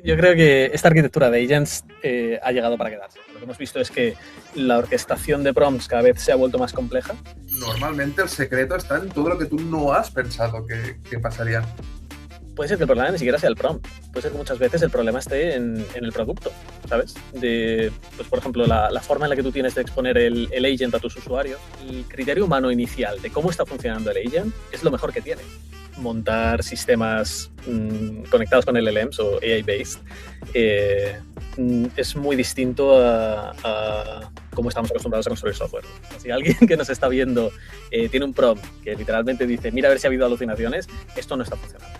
Yo creo que esta arquitectura de agents ha llegado para quedarse. Lo que hemos visto es que la orquestación de prompts cada vez se ha vuelto más compleja. Normalmente el secreto está en todo lo que tú no has pensado que pasaría. Puede ser que el problema ni siquiera sea el prompt. Puede ser que muchas veces el problema esté en el producto, ¿sabes? Pues por ejemplo, la forma en la que tú tienes de exponer el agent a tus usuarios. El criterio humano inicial de cómo está funcionando el agent es lo mejor que tiene. Montar sistemas conectados con LLMs o AI-based es muy distinto a cómo estamos acostumbrados a construir software. Si alguien que nos está viendo tiene un prompt que literalmente dice mira a ver si ha habido alucinaciones, esto no está funcionando.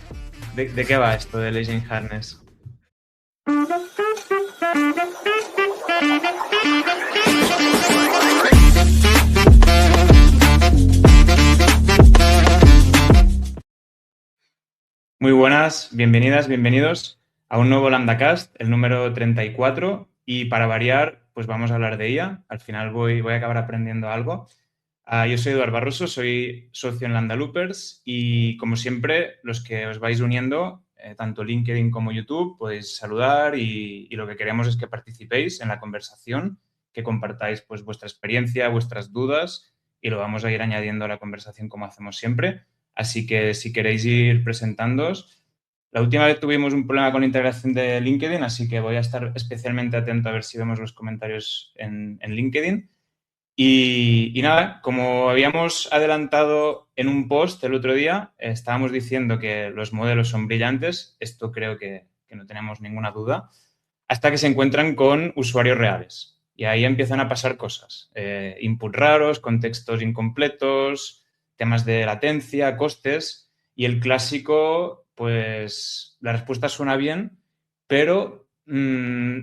¿De qué va esto del Agent Harness? Muy buenas, bienvenidas, bienvenidos a un nuevo LambdaCast, el número 34, y para variar, pues vamos a hablar de IA. Al final voy a acabar aprendiendo algo. Yo soy Eduard Barroso, soy socio en Lambda Loopers y, como siempre, los que os vais uniendo, tanto LinkedIn como YouTube, podéis saludar y lo que queremos es que participéis en la conversación, que compartáis pues vuestra experiencia, vuestras dudas y lo vamos a ir añadiendo a la conversación como hacemos siempre. Así que si queréis ir presentándoos. La última vez tuvimos un problema con la integración de LinkedIn, así que voy a estar especialmente atento a ver si vemos los comentarios en LinkedIn. Y nada, como habíamos adelantado en un post el otro día, estábamos diciendo que los modelos son brillantes, esto creo que no tenemos ninguna duda, hasta que se encuentran con usuarios reales. Y ahí empiezan a pasar cosas, input raros, contextos incompletos, temas de latencia, costes, y el clásico, pues la respuesta suena bien, pero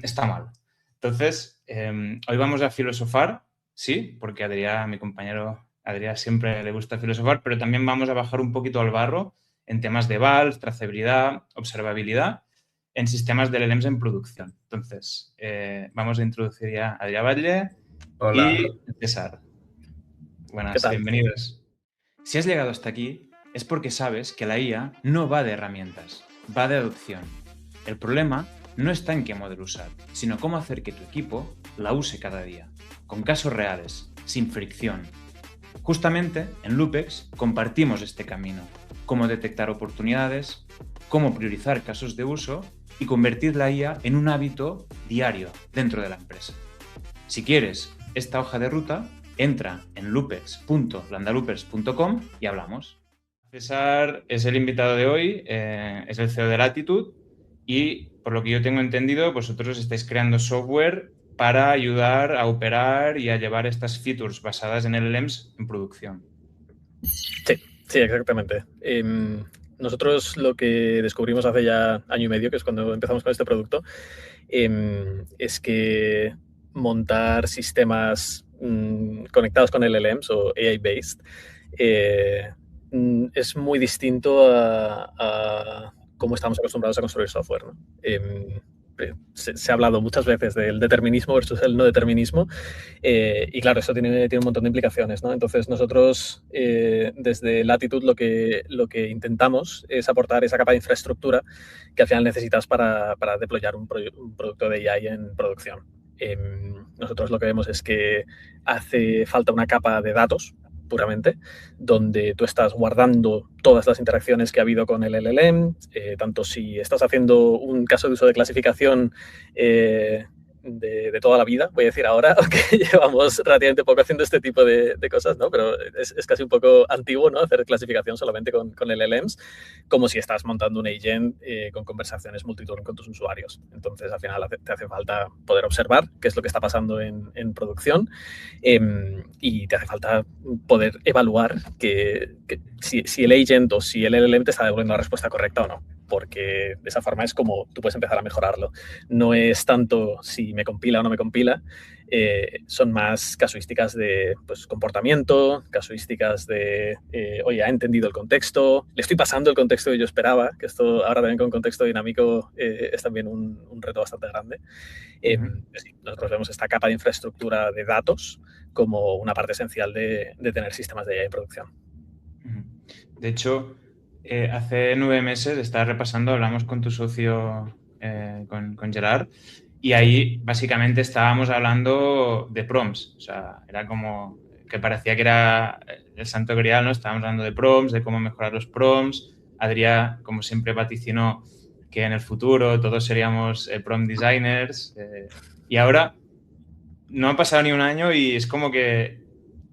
está mal. Entonces, hoy vamos a filosofar. Sí, porque a mi compañero Adrián siempre le gusta filosofar, pero también vamos a bajar un poquito al barro en temas de VALs, trazabilidad, observabilidad, en sistemas de LLMs en producción. Entonces, vamos a introducir ya a Adrián Batlle. Hola. Y César. Buenas, bienvenidos. Si has llegado hasta aquí, es porque sabes que la IA no va de herramientas, va de adopción. El problema no está en qué modelo usar, sino cómo hacer que tu equipo la use cada día, con casos reales, sin fricción. Justamente en Loopex compartimos este camino, cómo detectar oportunidades, cómo priorizar casos de uso y convertir la IA en un hábito diario dentro de la empresa. Si quieres esta hoja de ruta, entra en loopex.lambdaloopers.com y hablamos. César es el invitado de hoy, es el CEO de Latitude y, por lo que yo tengo entendido, vosotros estáis creando software para ayudar a operar y a llevar estas features basadas en LLMs en producción. Sí, exactamente. Nosotros lo que descubrimos hace ya año y medio, que es cuando empezamos con este producto, es que montar sistemas conectados con LLMs o AI-based es muy distinto a cómo estamos acostumbrados a construir software, ¿no? Se ha hablado muchas veces del determinismo versus el no determinismo y claro, eso tiene un montón de implicaciones, ¿no? Entonces nosotros desde Latitude lo que intentamos es aportar esa capa de infraestructura que al final necesitas para deployar un producto de AI en producción. Nosotros lo que vemos es que hace falta una capa de datos puramente, donde tú estás guardando todas las interacciones que ha habido con el LLM, tanto si estás haciendo un caso de uso de clasificación de toda la vida, voy a decir ahora, aunque llevamos relativamente poco haciendo este tipo de cosas, ¿no? Pero es casi un poco antiguo, ¿no? Hacer clasificación solamente con LLMs, como si estás montando un agent con conversaciones multiturn con tus usuarios. Entonces, al final te hace falta poder observar qué es lo que está pasando en producción y te hace falta poder evaluar que si el agent o si el LLM te está devolviendo la respuesta correcta o no, porque de esa forma es como tú puedes empezar a mejorarlo. No es tanto si me compila o no me compila, son más casuísticas de pues, comportamiento, casuísticas de, oye, ha entendido el contexto, le estoy pasando el contexto que yo esperaba, que esto ahora también con contexto dinámico es también un reto bastante grande. Sí, nosotros vemos esta capa de infraestructura de datos como una parte esencial de tener sistemas de AI en producción. De hecho, hace 9 meses, estaba repasando, hablamos con tu socio con Gerard, y ahí básicamente estábamos hablando de prompts, o sea, era como que parecía que era el santo grial, ¿no? Estábamos hablando de prompts, de cómo mejorar los prompts. Adrià, como siempre, vaticinó que en el futuro todos seríamos prompt designers, y ahora no ha pasado ni un año y es como que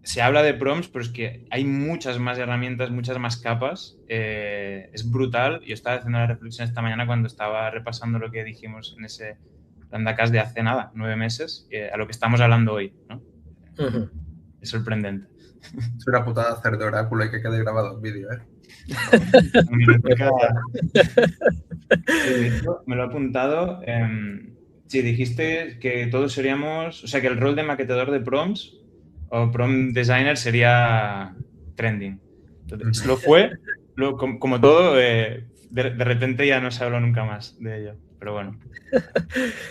se habla de prompts, pero es que hay muchas más herramientas, muchas más capas. Es brutal. Yo estaba haciendo la reflexión esta mañana cuando estaba repasando lo que dijimos en ese Lambdacast de hace nada, 9 meses, a lo que estamos hablando hoy, ¿no? Uh-huh. Es sorprendente. Es una putada hacer de oráculo y que quede grabado en vídeo, ¿eh? Me lo he apuntado. Sí, dijiste que todos seríamos... O sea, que el rol de maquetador de prompts o prompt designer sería trending. Entonces, lo fue, como todo, de repente ya no se habló nunca más de ello. Pero bueno.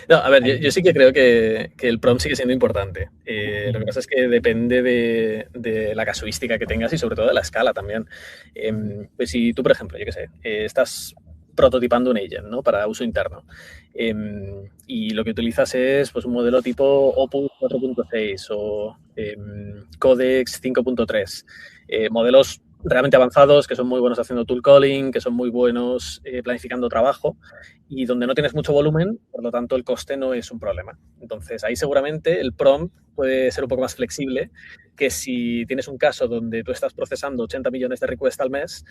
No, a ver, yo sí que creo que el prompt sigue siendo importante. Lo que pasa es que depende de la casuística que tengas y sobre todo de la escala también. Pues si tú, por ejemplo, yo qué sé, estás prototipando un agent, ¿no? Para uso interno. Y lo que utilizas es pues, un modelo tipo Opus 4.6 o Codex 5.3. Modelos realmente avanzados, que son muy buenos haciendo tool calling, que son muy buenos planificando trabajo y donde no tienes mucho volumen, por lo tanto el coste no es un problema. Entonces ahí seguramente el prompt puede ser un poco más flexible que si tienes un caso donde tú estás procesando 80 millones de requests al mes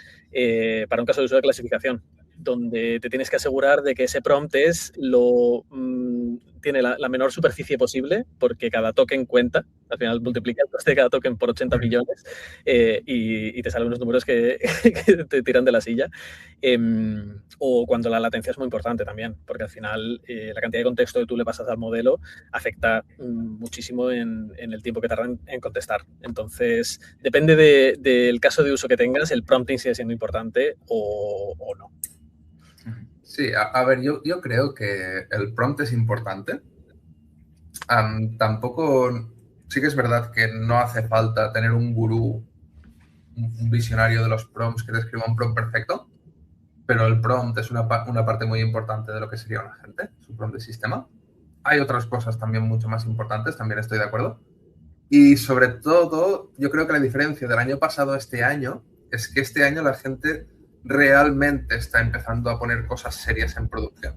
para un caso de uso de clasificación, donde te tienes que asegurar de que ese prompt tiene la menor superficie posible porque cada token cuenta. Al final multiplica el coste de cada token por 80 millones y te salen unos números que te tiran de la silla. O cuando la latencia es muy importante también, porque al final la cantidad de contexto que tú le pasas al modelo afecta muchísimo en el tiempo que tarda en contestar. Entonces, depende del caso de uso que tengas, el prompting sigue siendo importante o no. Sí, a ver, yo creo que el prompt es importante. Tampoco, sí que es verdad que no hace falta tener un gurú, un visionario de los prompts que te escriba un prompt perfecto, pero el prompt es una parte muy importante de lo que sería un agente, su prompt de sistema. Hay otras cosas también mucho más importantes, también estoy de acuerdo. Y sobre todo, yo creo que la diferencia del año pasado a este año es que este año la gente realmente está empezando a poner cosas serias en producción.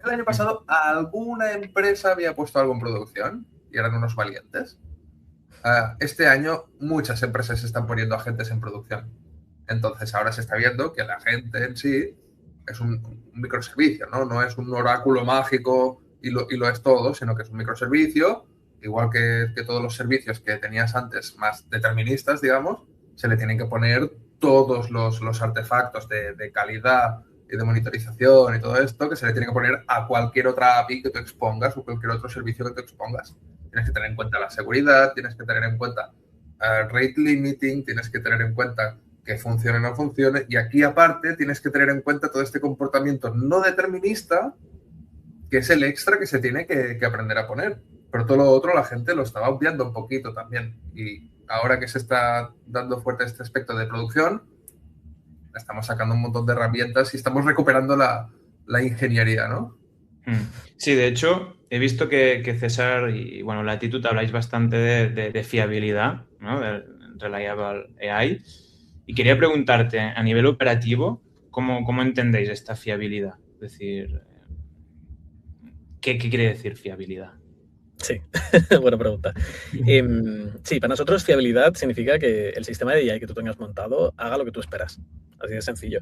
El año pasado alguna empresa había puesto algo en producción y eran unos valientes. Este año muchas empresas están poniendo agentes en producción. Entonces ahora se está viendo que el agente en sí es un microservicio, ¿no? No es un oráculo mágico y lo es todo, sino que es un microservicio, igual que todos los servicios que tenías antes más deterministas, digamos, se le tienen que poner todos los artefactos de calidad y de monitorización y todo esto que se le tiene que poner a cualquier otra API que tú expongas o cualquier otro servicio que tú expongas. Tienes que tener en cuenta la seguridad, tienes que tener en cuenta rate limiting, tienes que tener en cuenta que funcione o no funcione, y aquí aparte tienes que tener en cuenta todo este comportamiento no determinista que es el extra que se tiene que aprender a poner. Pero todo lo otro la gente lo estaba obviando un poquito también, y ahora que se está dando fuerte este aspecto de producción, estamos sacando un montón de herramientas y estamos recuperando la ingeniería, ¿no? Sí, de hecho, he visto que César y bueno, Latitude habláis bastante de fiabilidad, ¿no? De Reliable AI. Y quería preguntarte, a nivel operativo, ¿cómo entendéis esta fiabilidad? Es decir, ¿qué quiere decir fiabilidad? Sí, buena pregunta. Sí, para nosotros fiabilidad significa que el sistema de AI que tú tengas montado haga lo que tú esperas. Así de sencillo.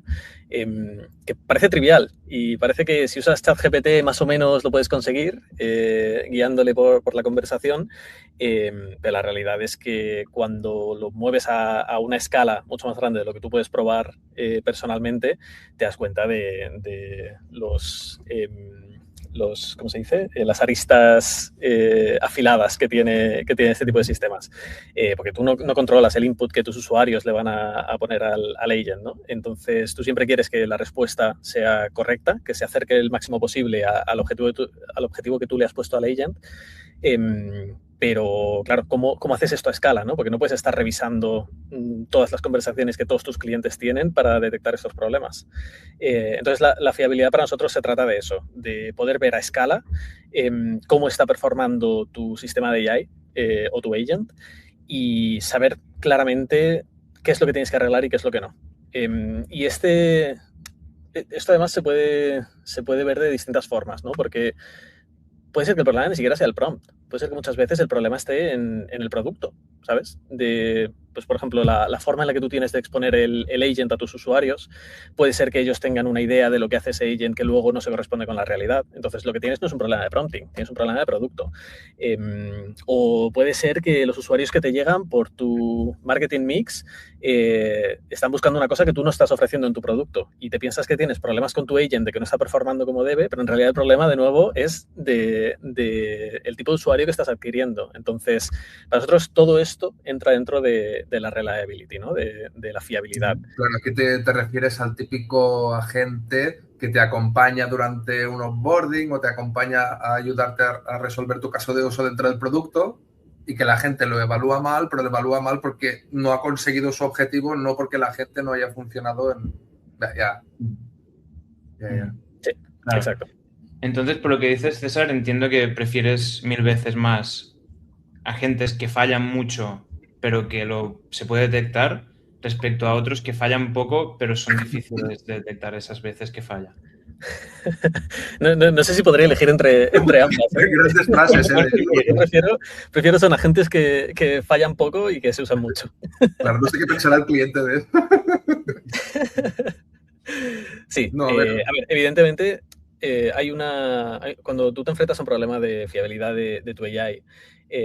Que parece trivial y parece que si usas ChatGPT más o menos lo puedes conseguir guiándole por la conversación, pero la realidad es que cuando lo mueves a una escala mucho más grande de lo que tú puedes probar personalmente, te das cuenta de los ¿cómo se dice? Las aristas afiladas que tiene este tipo de sistemas. Porque tú no controlas el input que tus usuarios le van a poner al agent, ¿no? Entonces, tú siempre quieres que la respuesta sea correcta, que se acerque el máximo posible al objetivo que tú le has puesto al agent. Pero, claro, ¿cómo haces esto a escala, ¿no? Porque no puedes estar revisando todas las conversaciones que todos tus clientes tienen para detectar estos problemas. Entonces, la fiabilidad para nosotros se trata de eso, de poder ver a escala cómo está performando tu sistema de AI o tu agent y saber claramente qué es lo que tienes que arreglar y qué es lo que no. Y esto además se puede ver de distintas formas, ¿no? Porque puede ser que el problema ni siquiera sea el prompt. Puede ser que muchas veces el problema esté en el producto, ¿sabes? Pues, por ejemplo, la forma en la que tú tienes de exponer el agent a tus usuarios, puede ser que ellos tengan una idea de lo que hace ese agent que luego no se corresponde con la realidad. Entonces, lo que tienes no es un problema de prompting, tienes un problema de producto. O puede ser que los usuarios que te llegan por tu marketing mix están buscando una cosa que tú no estás ofreciendo en tu producto y te piensas que tienes problemas con tu agent de que no está performando como debe, pero en realidad el problema, de nuevo, es de el tipo de usuario que estás adquiriendo. Entonces, para nosotros todo esto entra dentro de la reliability, ¿no? De la fiabilidad. Claro, aquí te refieres al típico agente que te acompaña durante un onboarding o te acompaña a ayudarte a resolver tu caso de uso dentro del producto y que la gente lo evalúa mal, pero lo evalúa mal porque no ha conseguido su objetivo, no porque la gente no haya funcionado en... Ya. Sí, claro. Exacto. Entonces, por lo que dices, César, entiendo que prefieres 1000 veces más agentes que fallan mucho, pero que se puede detectar, respecto a otros que fallan poco, pero son difíciles de detectar esas veces que fallan. No sé si podría elegir entre ambas. Grandes frases, Yo prefiero son agentes que fallan poco y que se usan mucho. Claro, no sé qué pensará el cliente de eso. Sí, a ver, evidentemente cuando tú te enfrentas a un problema de fiabilidad de tu AI,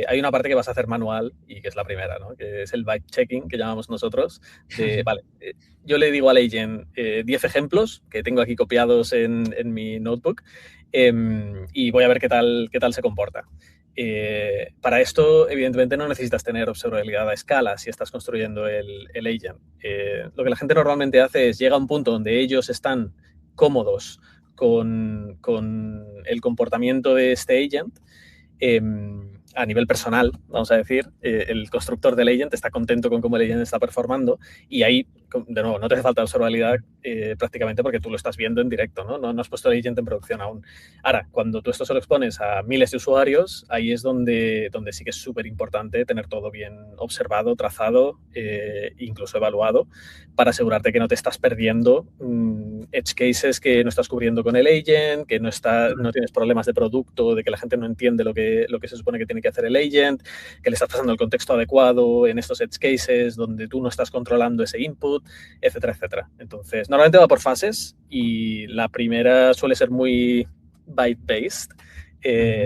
hay una parte que vas a hacer manual y que es la primera, ¿no? Que es el vibe checking, que llamamos nosotros. Vale, yo le digo al agent 10 ejemplos que tengo aquí copiados en mi notebook y voy a ver qué tal se comporta. Para esto, evidentemente, no necesitas tener observabilidad a escala si estás construyendo el agent. Lo que la gente normalmente hace es llega a un punto donde ellos están cómodos con el comportamiento de este agent a nivel personal, vamos a decir. El constructor del agent está contento con cómo el agent está performando y ahí, de nuevo, no te hace falta observabilidad prácticamente porque tú lo estás viendo en directo, ¿no? No has puesto el agent en producción aún. Ahora, cuando tú esto se lo expones a miles de usuarios, ahí es donde sí que es súper importante tener todo bien observado, trazado, incluso evaluado, para asegurarte que no te estás perdiendo edge cases que no estás cubriendo con el agent, que no tienes problemas de producto, de que la gente no entiende lo que se supone que tiene que hacer el agent, que le estás pasando el contexto adecuado en estos edge cases donde tú no estás controlando ese input, etcétera, etcétera. Entonces, normalmente va por fases y la primera suele ser muy byte-based,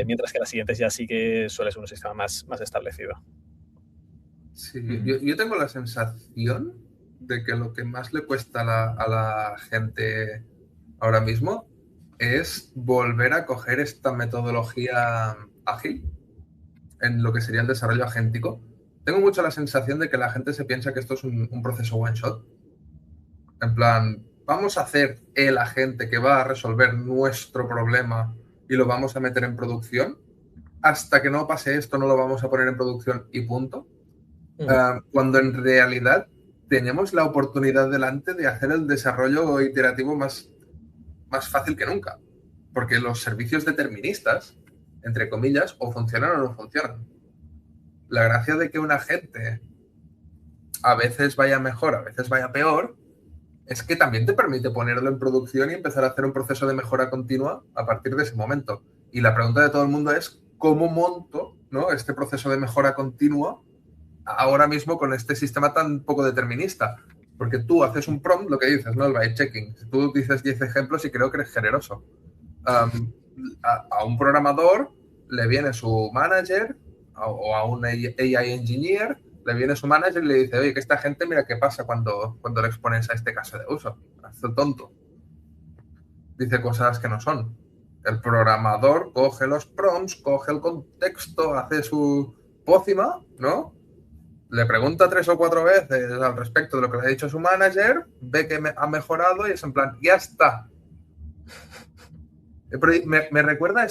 mientras que las siguientes ya sí que suele ser un sistema más establecido. Sí, yo tengo la sensación de que lo que más le cuesta a la gente ahora mismo es volver a coger esta metodología ágil en lo que sería el desarrollo agéntico. Tengo mucho la sensación de que la gente se piensa que esto es un proceso one shot. En plan, vamos a hacer el agente que va a resolver nuestro problema y lo vamos a meter en producción. Hasta que no pase esto, no lo vamos a poner en producción y punto. Cuando en realidad tenemos la oportunidad delante de hacer el desarrollo iterativo más fácil que nunca. Porque los servicios deterministas, entre comillas, o funcionan o no funcionan. La gracia de que un agente a veces vaya mejor, a veces vaya peor, es que también te permite ponerlo en producción y empezar a hacer un proceso de mejora continua a partir de ese momento. Y la pregunta de todo el mundo es ¿cómo monto, ¿no?, este proceso de mejora continua ahora mismo con este sistema tan poco determinista? Porque tú haces un prompt, lo que dices, ¿no?, el byte checking. Si tú dices 10 ejemplos y creo que eres generoso. A un programador le viene su manager o a un AI engineer, le viene su manager y le dice, oye, que esta gente, mira qué pasa cuando le expones a este caso de uso. Hace tonto. Dice cosas que no son. El programador coge los prompts, coge el contexto, hace su pócima, ¿no? Le pregunta 3 o 4 veces al respecto de lo que le ha dicho su manager, ve que ha mejorado y es en plan, ya está. Pero me recuerda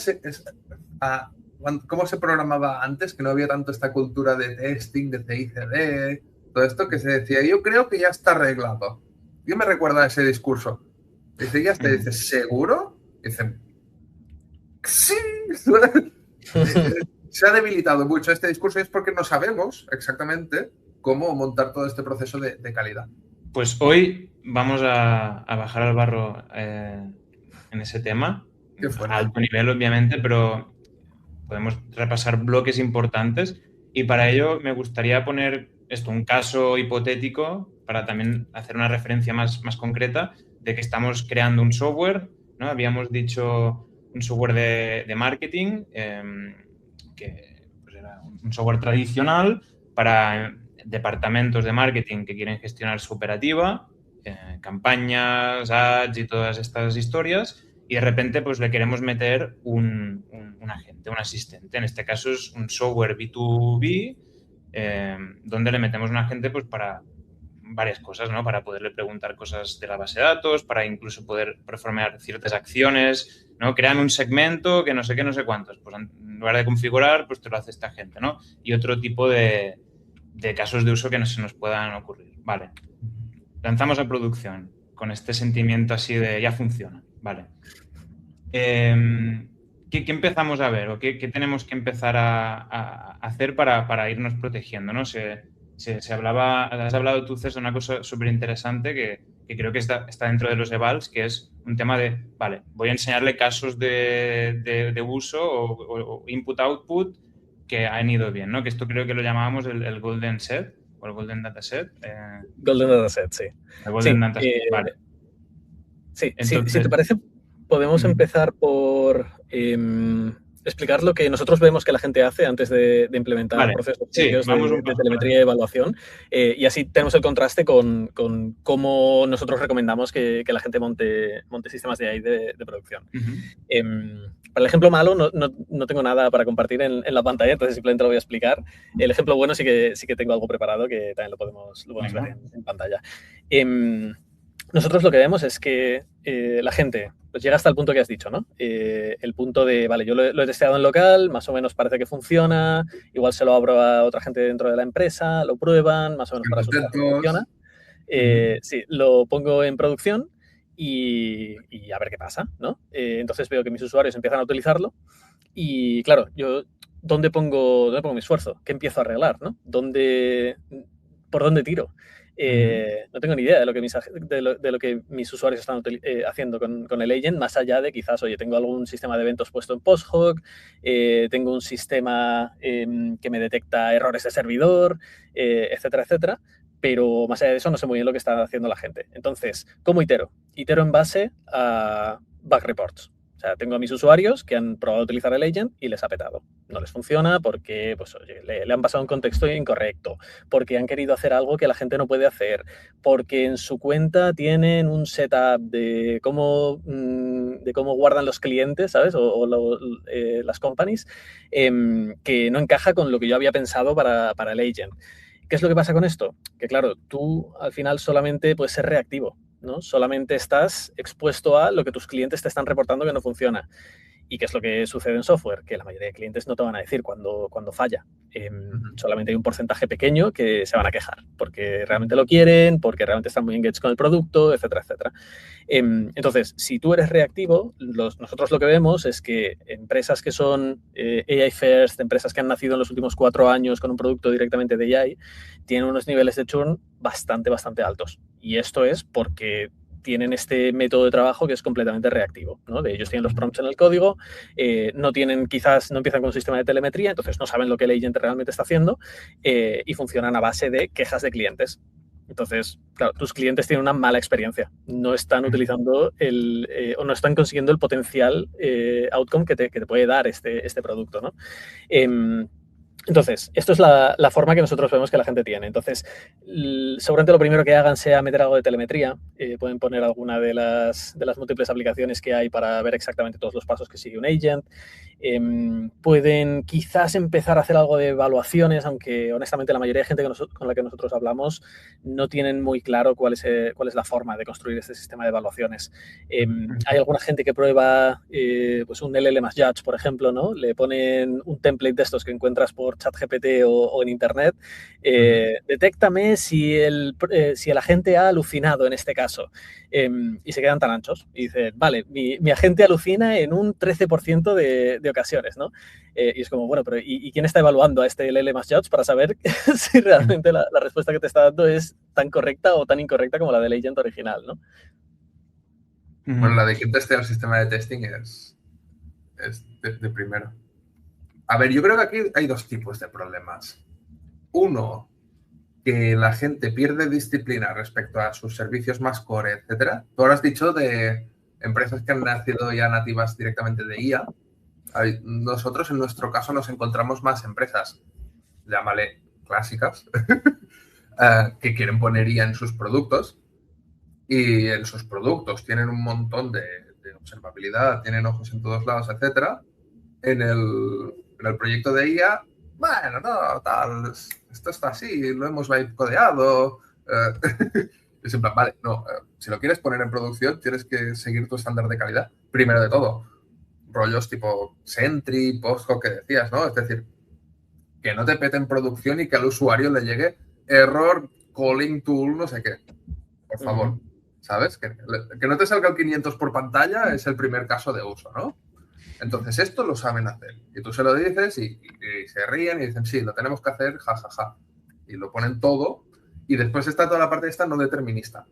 cómo se programaba antes, que no había tanto esta cultura de testing, de CI/CD, todo esto que se decía, yo creo que ya está arreglado. Yo me recuerdo a ese discurso. Dice, ya está, dice, ¿seguro? Dice, sí. Se ha debilitado mucho este discurso y es porque no sabemos exactamente cómo montar todo este proceso de calidad. Pues hoy vamos a bajar al barro en ese tema, a alto nivel obviamente, pero podemos repasar bloques importantes y para ello me gustaría poner un caso hipotético para también hacer una referencia más concreta de que estamos creando un software, ¿no? Habíamos dicho un software de marketing que pues era un software tradicional para departamentos de marketing que quieren gestionar su operativa, campañas, ads y todas estas historias, y de repente pues le queremos meter un agente, un asistente. En este caso es un software B2B donde le metemos un agente pues para varias cosas, ¿no? Para poderle preguntar cosas de la base de datos, para incluso poder performar ciertas acciones, ¿no? Crean un segmento que no sé qué, no sé cuántos. Pues en lugar de configurar, pues te lo hace esta gente, ¿no? Y otro tipo de casos de uso que no se nos puedan ocurrir. Vale. Lanzamos a producción con este sentimiento así de ya funciona. Vale. ¿Qué empezamos a ver o qué tenemos que empezar a hacer para irnos protegiendo, ¿no? Has hablado tú, César, una cosa súper interesante que creo que está dentro de los evals, que es un tema de, vale, voy a enseñarle casos de uso o input-output que han ido bien, ¿no? Que esto creo que lo llamábamos el Golden Set o el Golden Dataset. Golden Dataset, sí. El Golden Dataset, vale. Sí, entonces, si te parece, podemos empezar por explicar lo que nosotros vemos que la gente hace antes de implementar procesos de telemetría y evaluación. Y así tenemos el contraste con cómo nosotros recomendamos que la gente monte sistemas de AI de producción. Para el ejemplo malo no tengo nada para compartir en la pantalla, entonces simplemente lo voy a explicar. El ejemplo bueno sí que tengo algo preparado que también lo podemos ver en pantalla. Nosotros lo que vemos es que la gente pues llega hasta el punto que has dicho, ¿no? El punto de, vale, yo lo he testeado en local, más o menos parece que funciona, igual se lo abro a otra gente dentro de la empresa, lo prueban, más o menos para asustar que funciona. Sí, lo pongo en producción y a ver qué pasa, ¿no? Entonces veo que mis usuarios empiezan a utilizarlo y, claro, yo, ¿dónde pongo mi esfuerzo? ¿Qué empiezo a arreglar, no? ¿Por dónde tiro? No tengo ni idea de lo que mis usuarios están haciendo con el agent, más allá de quizás, oye, tengo algún sistema de eventos puesto en post-hoc, tengo un sistema que me detecta errores de servidor, etcétera, etcétera. Pero más allá de eso no sé muy bien lo que está haciendo la gente. Entonces, ¿cómo itero? Itero en base a bug reports. O sea, tengo a mis usuarios que han probado a utilizar el agent y les ha petado. No les funciona porque pues, oye, le han pasado un contexto incorrecto, porque han querido hacer algo que la gente no puede hacer, porque en su cuenta tienen un setup de cómo guardan los clientes, ¿sabes? Las companies, que no encaja con lo que yo había pensado para el agent. ¿Qué es lo que pasa con esto? Que claro, tú al final solamente puedes ser reactivo, ¿no? Solamente estás expuesto a lo que tus clientes te están reportando que no funciona. ¿Y qué es lo que sucede en software? Que la mayoría de clientes no te van a decir cuando falla. Solamente hay un porcentaje pequeño que se van a quejar porque realmente lo quieren, porque realmente están muy engaged con el producto, etcétera, etcétera. Entonces, si tú eres reactivo, nosotros lo que vemos es que empresas que son AI first, empresas que han nacido en los últimos 4 años con un producto directamente de AI, tienen unos niveles de churn bastante, bastante altos. Y esto es porque tienen este método de trabajo que es completamente reactivo, ¿no? Ellos tienen los prompts en el código, no empiezan con un sistema de telemetría, entonces no saben lo que el agent realmente está haciendo y funcionan a base de quejas de clientes. Entonces, claro, tus clientes tienen una mala experiencia, no están utilizando o no están consiguiendo el potencial outcome que te puede dar este producto, ¿no? Entonces, esto es la forma que nosotros vemos que la gente tiene. Entonces, seguramente lo primero que hagan sea meter algo de telemetría. Pueden poner alguna de las múltiples aplicaciones que hay para ver exactamente todos los pasos que sigue un agent. Pueden quizás empezar a hacer algo de evaluaciones, aunque honestamente la mayoría de gente con la que nosotros hablamos no tienen muy claro cuál es la forma de construir este sistema de evaluaciones. Hay alguna gente que prueba pues un LLM Judge, por ejemplo, ¿no? Le ponen un template de estos que encuentras por ChatGPT o en Internet. Detéctame si el agente ha alucinado en este caso. Y se quedan tan anchos. Y dicen, vale, mi agente alucina en un 13% de ocasiones, ¿no? Y es como, bueno, pero ¿y quién está evaluando a este LLM Judge para saber si realmente la respuesta que te está dando es tan correcta o tan incorrecta como la del agent original, ¿no? Bueno, la de quién testea el sistema de testing es de primero. A ver, yo creo que aquí hay dos tipos de problemas. Uno, que la gente pierde disciplina respecto a sus servicios más core, etcétera. Tú ahora has dicho de empresas que han nacido ya nativas directamente de IA. Nosotros, en nuestro caso, nos encontramos más empresas, llámale clásicas, que quieren poner IA en sus productos. Y en sus productos tienen un montón de observabilidad, tienen ojos en todos lados, etcétera. En el proyecto de IA, bueno, no, tal, esto está así, lo hemos codeado. Es en plan, vale, no, si lo quieres poner en producción, tienes que seguir tu estándar de calidad. Primero de todo, rollos tipo Sentry, Postgres que decías, ¿no? Es decir, que no te pete en producción y que al usuario le llegue error, calling tool, no sé qué. Por favor, ¿sabes? Que no te salga el 500 por pantalla es el primer caso de uso, ¿no? Entonces, esto lo saben hacer. Y tú se lo dices y se ríen y dicen, sí, lo tenemos que hacer, jajaja. Ja, ja. Y lo ponen todo. Y después está toda la parte esta no determinista.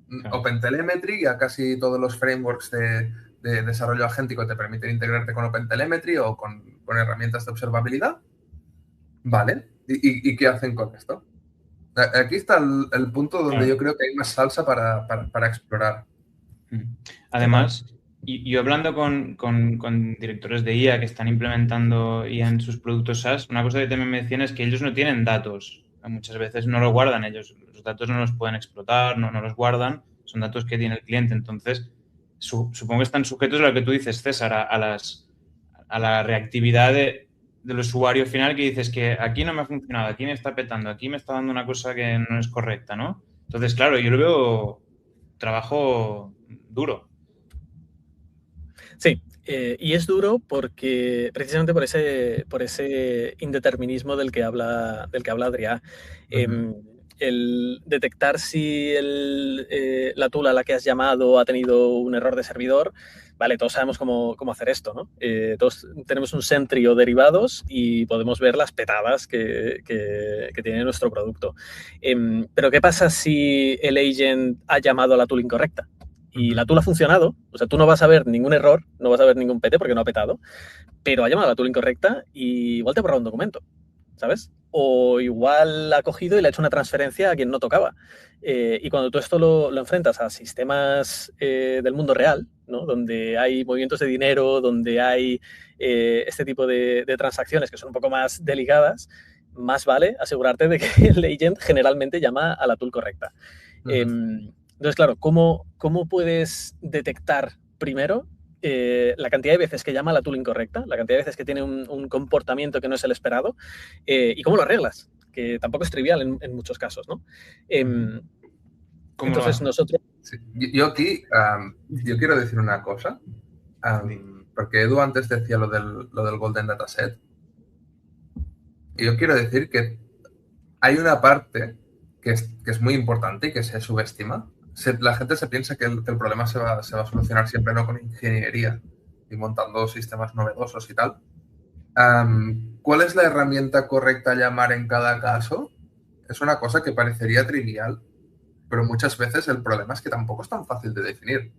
Claro. OpenTelemetry, ya casi todos los frameworks de desarrollo agéntico te permiten integrarte con OpenTelemetry o con herramientas de observabilidad. ¿Vale? ¿Y qué hacen con esto? Aquí está el punto donde yo creo que hay más salsa para explorar. Además, yo hablando con directores de IA que están implementando IA en sus productos SaaS, una cosa que también me decían es que ellos no tienen datos. Muchas veces no lo guardan ellos. Los datos no los pueden explotar, no los guardan. Son datos que tiene el cliente. Entonces, supongo que están sujetos a lo que tú dices, César, a la reactividad del usuario final, que dices que aquí no me ha funcionado, aquí me está petando, aquí me está dando una cosa que no es correcta, ¿no? Entonces, claro, yo lo veo trabajo duro. Sí, y es duro porque precisamente por ese indeterminismo del que habla Adrià. El detectar si la tool a la que has llamado ha tenido un error de servidor, vale, todos sabemos cómo hacer esto, ¿no? Todos tenemos un Sentry o derivados y podemos ver las petadas que tiene nuestro producto. Pero ¿qué pasa si el agent ha llamado a la tool incorrecta? Y la tool ha funcionado, o sea, tú no vas a ver ningún error, no vas a ver ningún pete porque no ha petado, pero ha llamado a la tool incorrecta y igual te ha borrado un documento, ¿sabes? O igual ha cogido y le ha hecho una transferencia a quien no tocaba. Y cuando tú esto lo enfrentas a sistemas del mundo real, ¿no? Donde hay movimientos de dinero, donde hay este tipo de transacciones que son un poco más delicadas, más vale asegurarte de que el agent generalmente llama a la tool correcta. Entonces, claro, ¿cómo puedes detectar primero la cantidad de veces que llama a la tool incorrecta, la cantidad de veces que tiene un comportamiento que no es el esperado y cómo lo arreglas? Que tampoco es trivial en muchos casos, ¿no? Entonces, nosotros... Sí. Yo aquí, yo quiero decir una cosa, porque Edu antes decía lo del Golden Dataset. Y yo quiero decir que hay una parte que es muy importante y que se subestima. La gente se piensa que el problema se va a solucionar siempre no con ingeniería y montando sistemas novedosos y tal. ¿Cuál es la herramienta correcta a llamar en cada caso? Es una cosa que parecería trivial, pero muchas veces el problema es que tampoco es tan fácil de definir.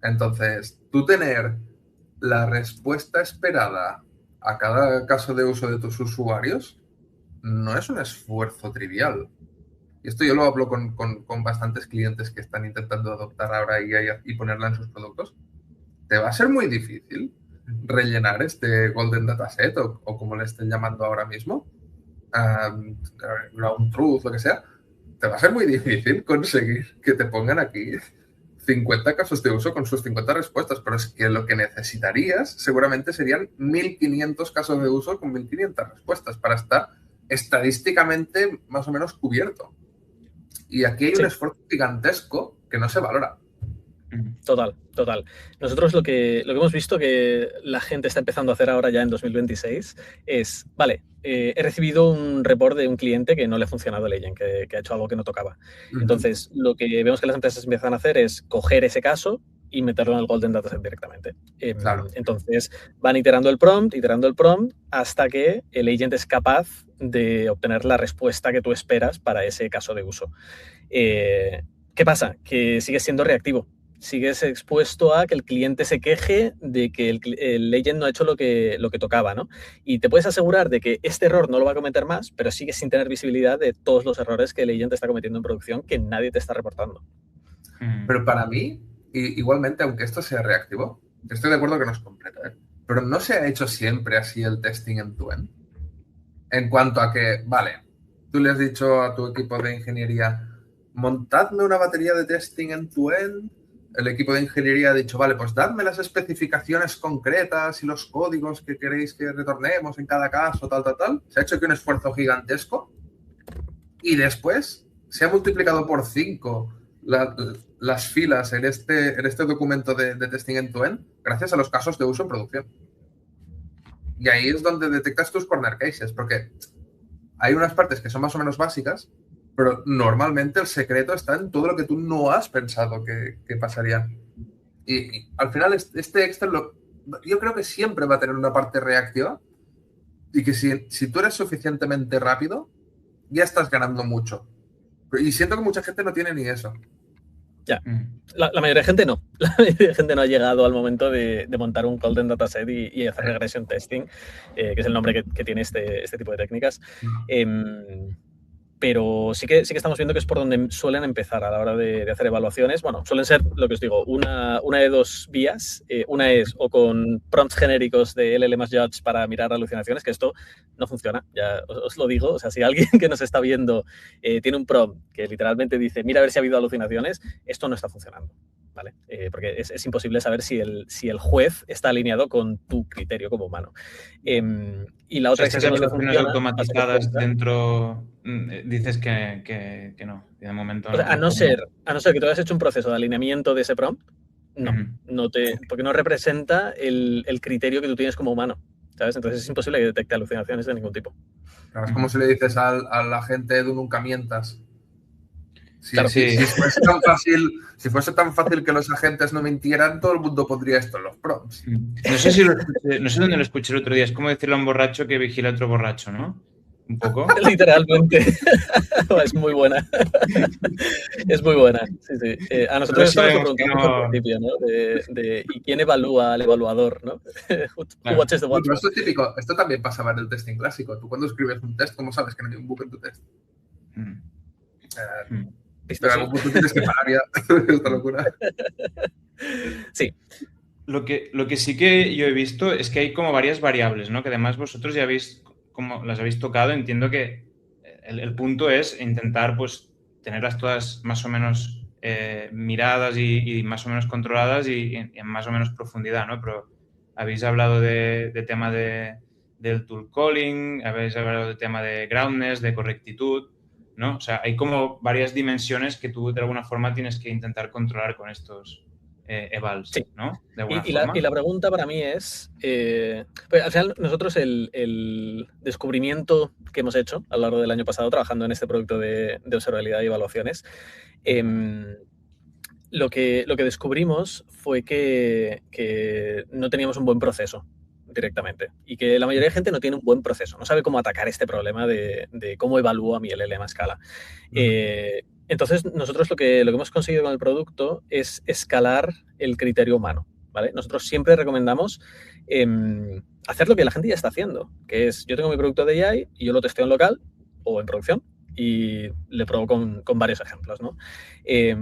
Entonces, tú tener la respuesta esperada a cada caso de uso de tus usuarios no es un esfuerzo trivial. Y esto yo lo hablo con bastantes clientes que están intentando adoptar ahora IA y ponerla en sus productos. Te va a ser muy difícil rellenar este Golden Dataset o como le estén llamando ahora mismo, Ground Truth, lo que sea. Te va a ser muy difícil conseguir que te pongan aquí 50 casos de uso con sus 50 respuestas, pero es que lo que necesitarías seguramente serían 1.500 casos de uso con 1.500 respuestas para estar estadísticamente más o menos cubierto. Y aquí hay un esfuerzo gigantesco que no se valora. Total. Nosotros lo que hemos visto que la gente está empezando a hacer ahora ya en 2026 es, vale, he recibido un report de un cliente que no le ha funcionado el agent, que ha hecho algo que no tocaba. Entonces, lo que vemos que las empresas empiezan a hacer es coger ese caso y meterlo en el Golden Dataset directamente. Claro. Entonces, van iterando el prompt, hasta que el agent es capaz de obtener la respuesta que tú esperas para ese caso de uso. ¿Qué pasa? Que sigues siendo reactivo. Sigues expuesto a que el cliente se queje de que el agent no ha hecho lo que tocaba, ¿no? Y te puedes asegurar de que este error no lo va a cometer más, pero sigues sin tener visibilidad de todos los errores que el agent está cometiendo en producción que nadie te está reportando. Pero para mí, igualmente, aunque esto sea reactivo, estoy de acuerdo que no es completo, pero no se ha hecho siempre así el testing end-to-end. En cuanto a que, vale, tú le has dicho a tu equipo de ingeniería, montadme una batería de testing end-to-end. El equipo de ingeniería ha dicho, vale, pues dadme las especificaciones concretas y los códigos que queréis que retornemos en cada caso, tal. Se ha hecho aquí un esfuerzo gigantesco y después se ha multiplicado por 5 las filas en este documento de testing end-to-end gracias a los casos de uso en producción. Y ahí es donde detectas tus corner cases, porque hay unas partes que son más o menos básicas, pero normalmente el secreto está en todo lo que tú no has pensado que pasaría. Y al final este Excel yo creo que siempre va a tener una parte reactiva y que si tú eres suficientemente rápido, ya estás ganando mucho. Y siento que mucha gente no tiene ni eso. Ya, la mayoría de gente no. La mayoría de gente no ha llegado al momento de montar un Golden Dataset y hacer regression testing, que es el nombre que tiene este tipo de técnicas. Pero sí que estamos viendo que es por donde suelen empezar a la hora de hacer evaluaciones. Bueno, suelen ser, lo que os digo, una de dos vías. Una es o con prompts genéricos de LLM Judge para mirar alucinaciones, que esto no funciona, ya os lo digo. O sea, si alguien que nos está viendo tiene un prompt que literalmente dice, mira a ver si ha habido alucinaciones, esto no está funcionando, ¿vale? Porque es imposible saber si el juez está alineado con tu criterio como humano. Y la otra estas evaluaciones automatizadas dentro, dices que no, de momento no. A no ser que tú hayas hecho un proceso de alineamiento de ese prompt, no porque no representa el criterio que tú tienes como humano, ¿sabes? Entonces es imposible que detecte alucinaciones de ningún tipo. Claro, es como si le dices a la gente, Edu, nunca mientas. Claro, si fuese tan fácil que los agentes no mintieran, todo el mundo pondría esto en los prompts. No sé dónde lo escuché el otro día. Es como decirle a un borracho que vigila a otro borracho, ¿no? Un poco. Literalmente. Es muy buena. Es muy buena. Sí. A nosotros estamos preguntando al principio, ¿no? ¿Y quién evalúa al evaluador, ¿no? Claro. Esto es típico. Esto también pasaba en el testing clásico. Tú cuando escribes un test, ¿cómo sabes que no hay un bug en tu test? Pero algún punto tienes que parar ya esta locura. Sí. Lo que sí que yo he visto es que hay como varias variables, ¿no? Que además vosotros ya las habéis tocado. Entiendo que el punto es intentar, pues, tenerlas todas más o menos miradas y más o menos controladas y en más o menos profundidad, ¿no? Pero habéis hablado de tema del tool calling, habéis hablado del tema de groundness, de correctitud, ¿no? O sea, hay como varias dimensiones que tú de alguna forma tienes que intentar controlar con estos evals, sí, ¿no? De alguna forma. Y la pregunta para mí es, pues al final nosotros el descubrimiento que hemos hecho a lo largo del año pasado trabajando en este producto de observabilidad y evaluaciones, lo que descubrimos fue que no teníamos un buen proceso directamente y que la mayoría de gente no tiene un buen proceso, no sabe cómo atacar este problema de cómo evalúo a mi LLM a escala. Entonces, nosotros lo que hemos conseguido con el producto es escalar el criterio humano, ¿vale? Nosotros siempre recomendamos hacer lo que la gente ya está haciendo, que es, yo tengo mi producto de AI y yo lo testeo en local o en producción y le pruebo con varios ejemplos, ¿no?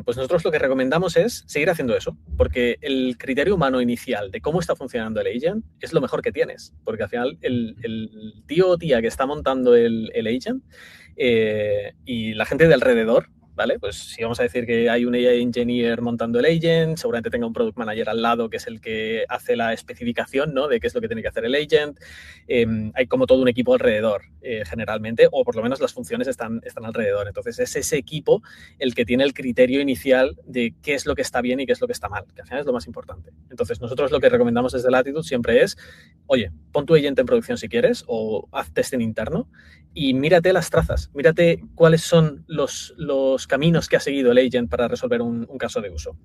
Pues nosotros lo que recomendamos es seguir haciendo eso, porque el criterio humano inicial de cómo está funcionando el agent es lo mejor que tienes, porque al final el tío o tía que está montando el agent y la gente de alrededor ¿vale? Pues si vamos a decir que hay un AI engineer montando el agent, seguramente tenga un product manager al lado que es el que hace la especificación, ¿no? De qué es lo que tiene que hacer el agent. Hay como todo un equipo alrededor, generalmente, o por lo menos las funciones están alrededor. Entonces, es ese equipo el que tiene el criterio inicial de qué es lo que está bien y qué es lo que está mal, que al final es lo más importante. Entonces, nosotros lo que recomendamos desde Latitude siempre es, oye, pon tu agent en producción si quieres o haz testing interno y mírate las trazas, mírate cuáles son los caminos que ha seguido el agent para resolver un caso de uso.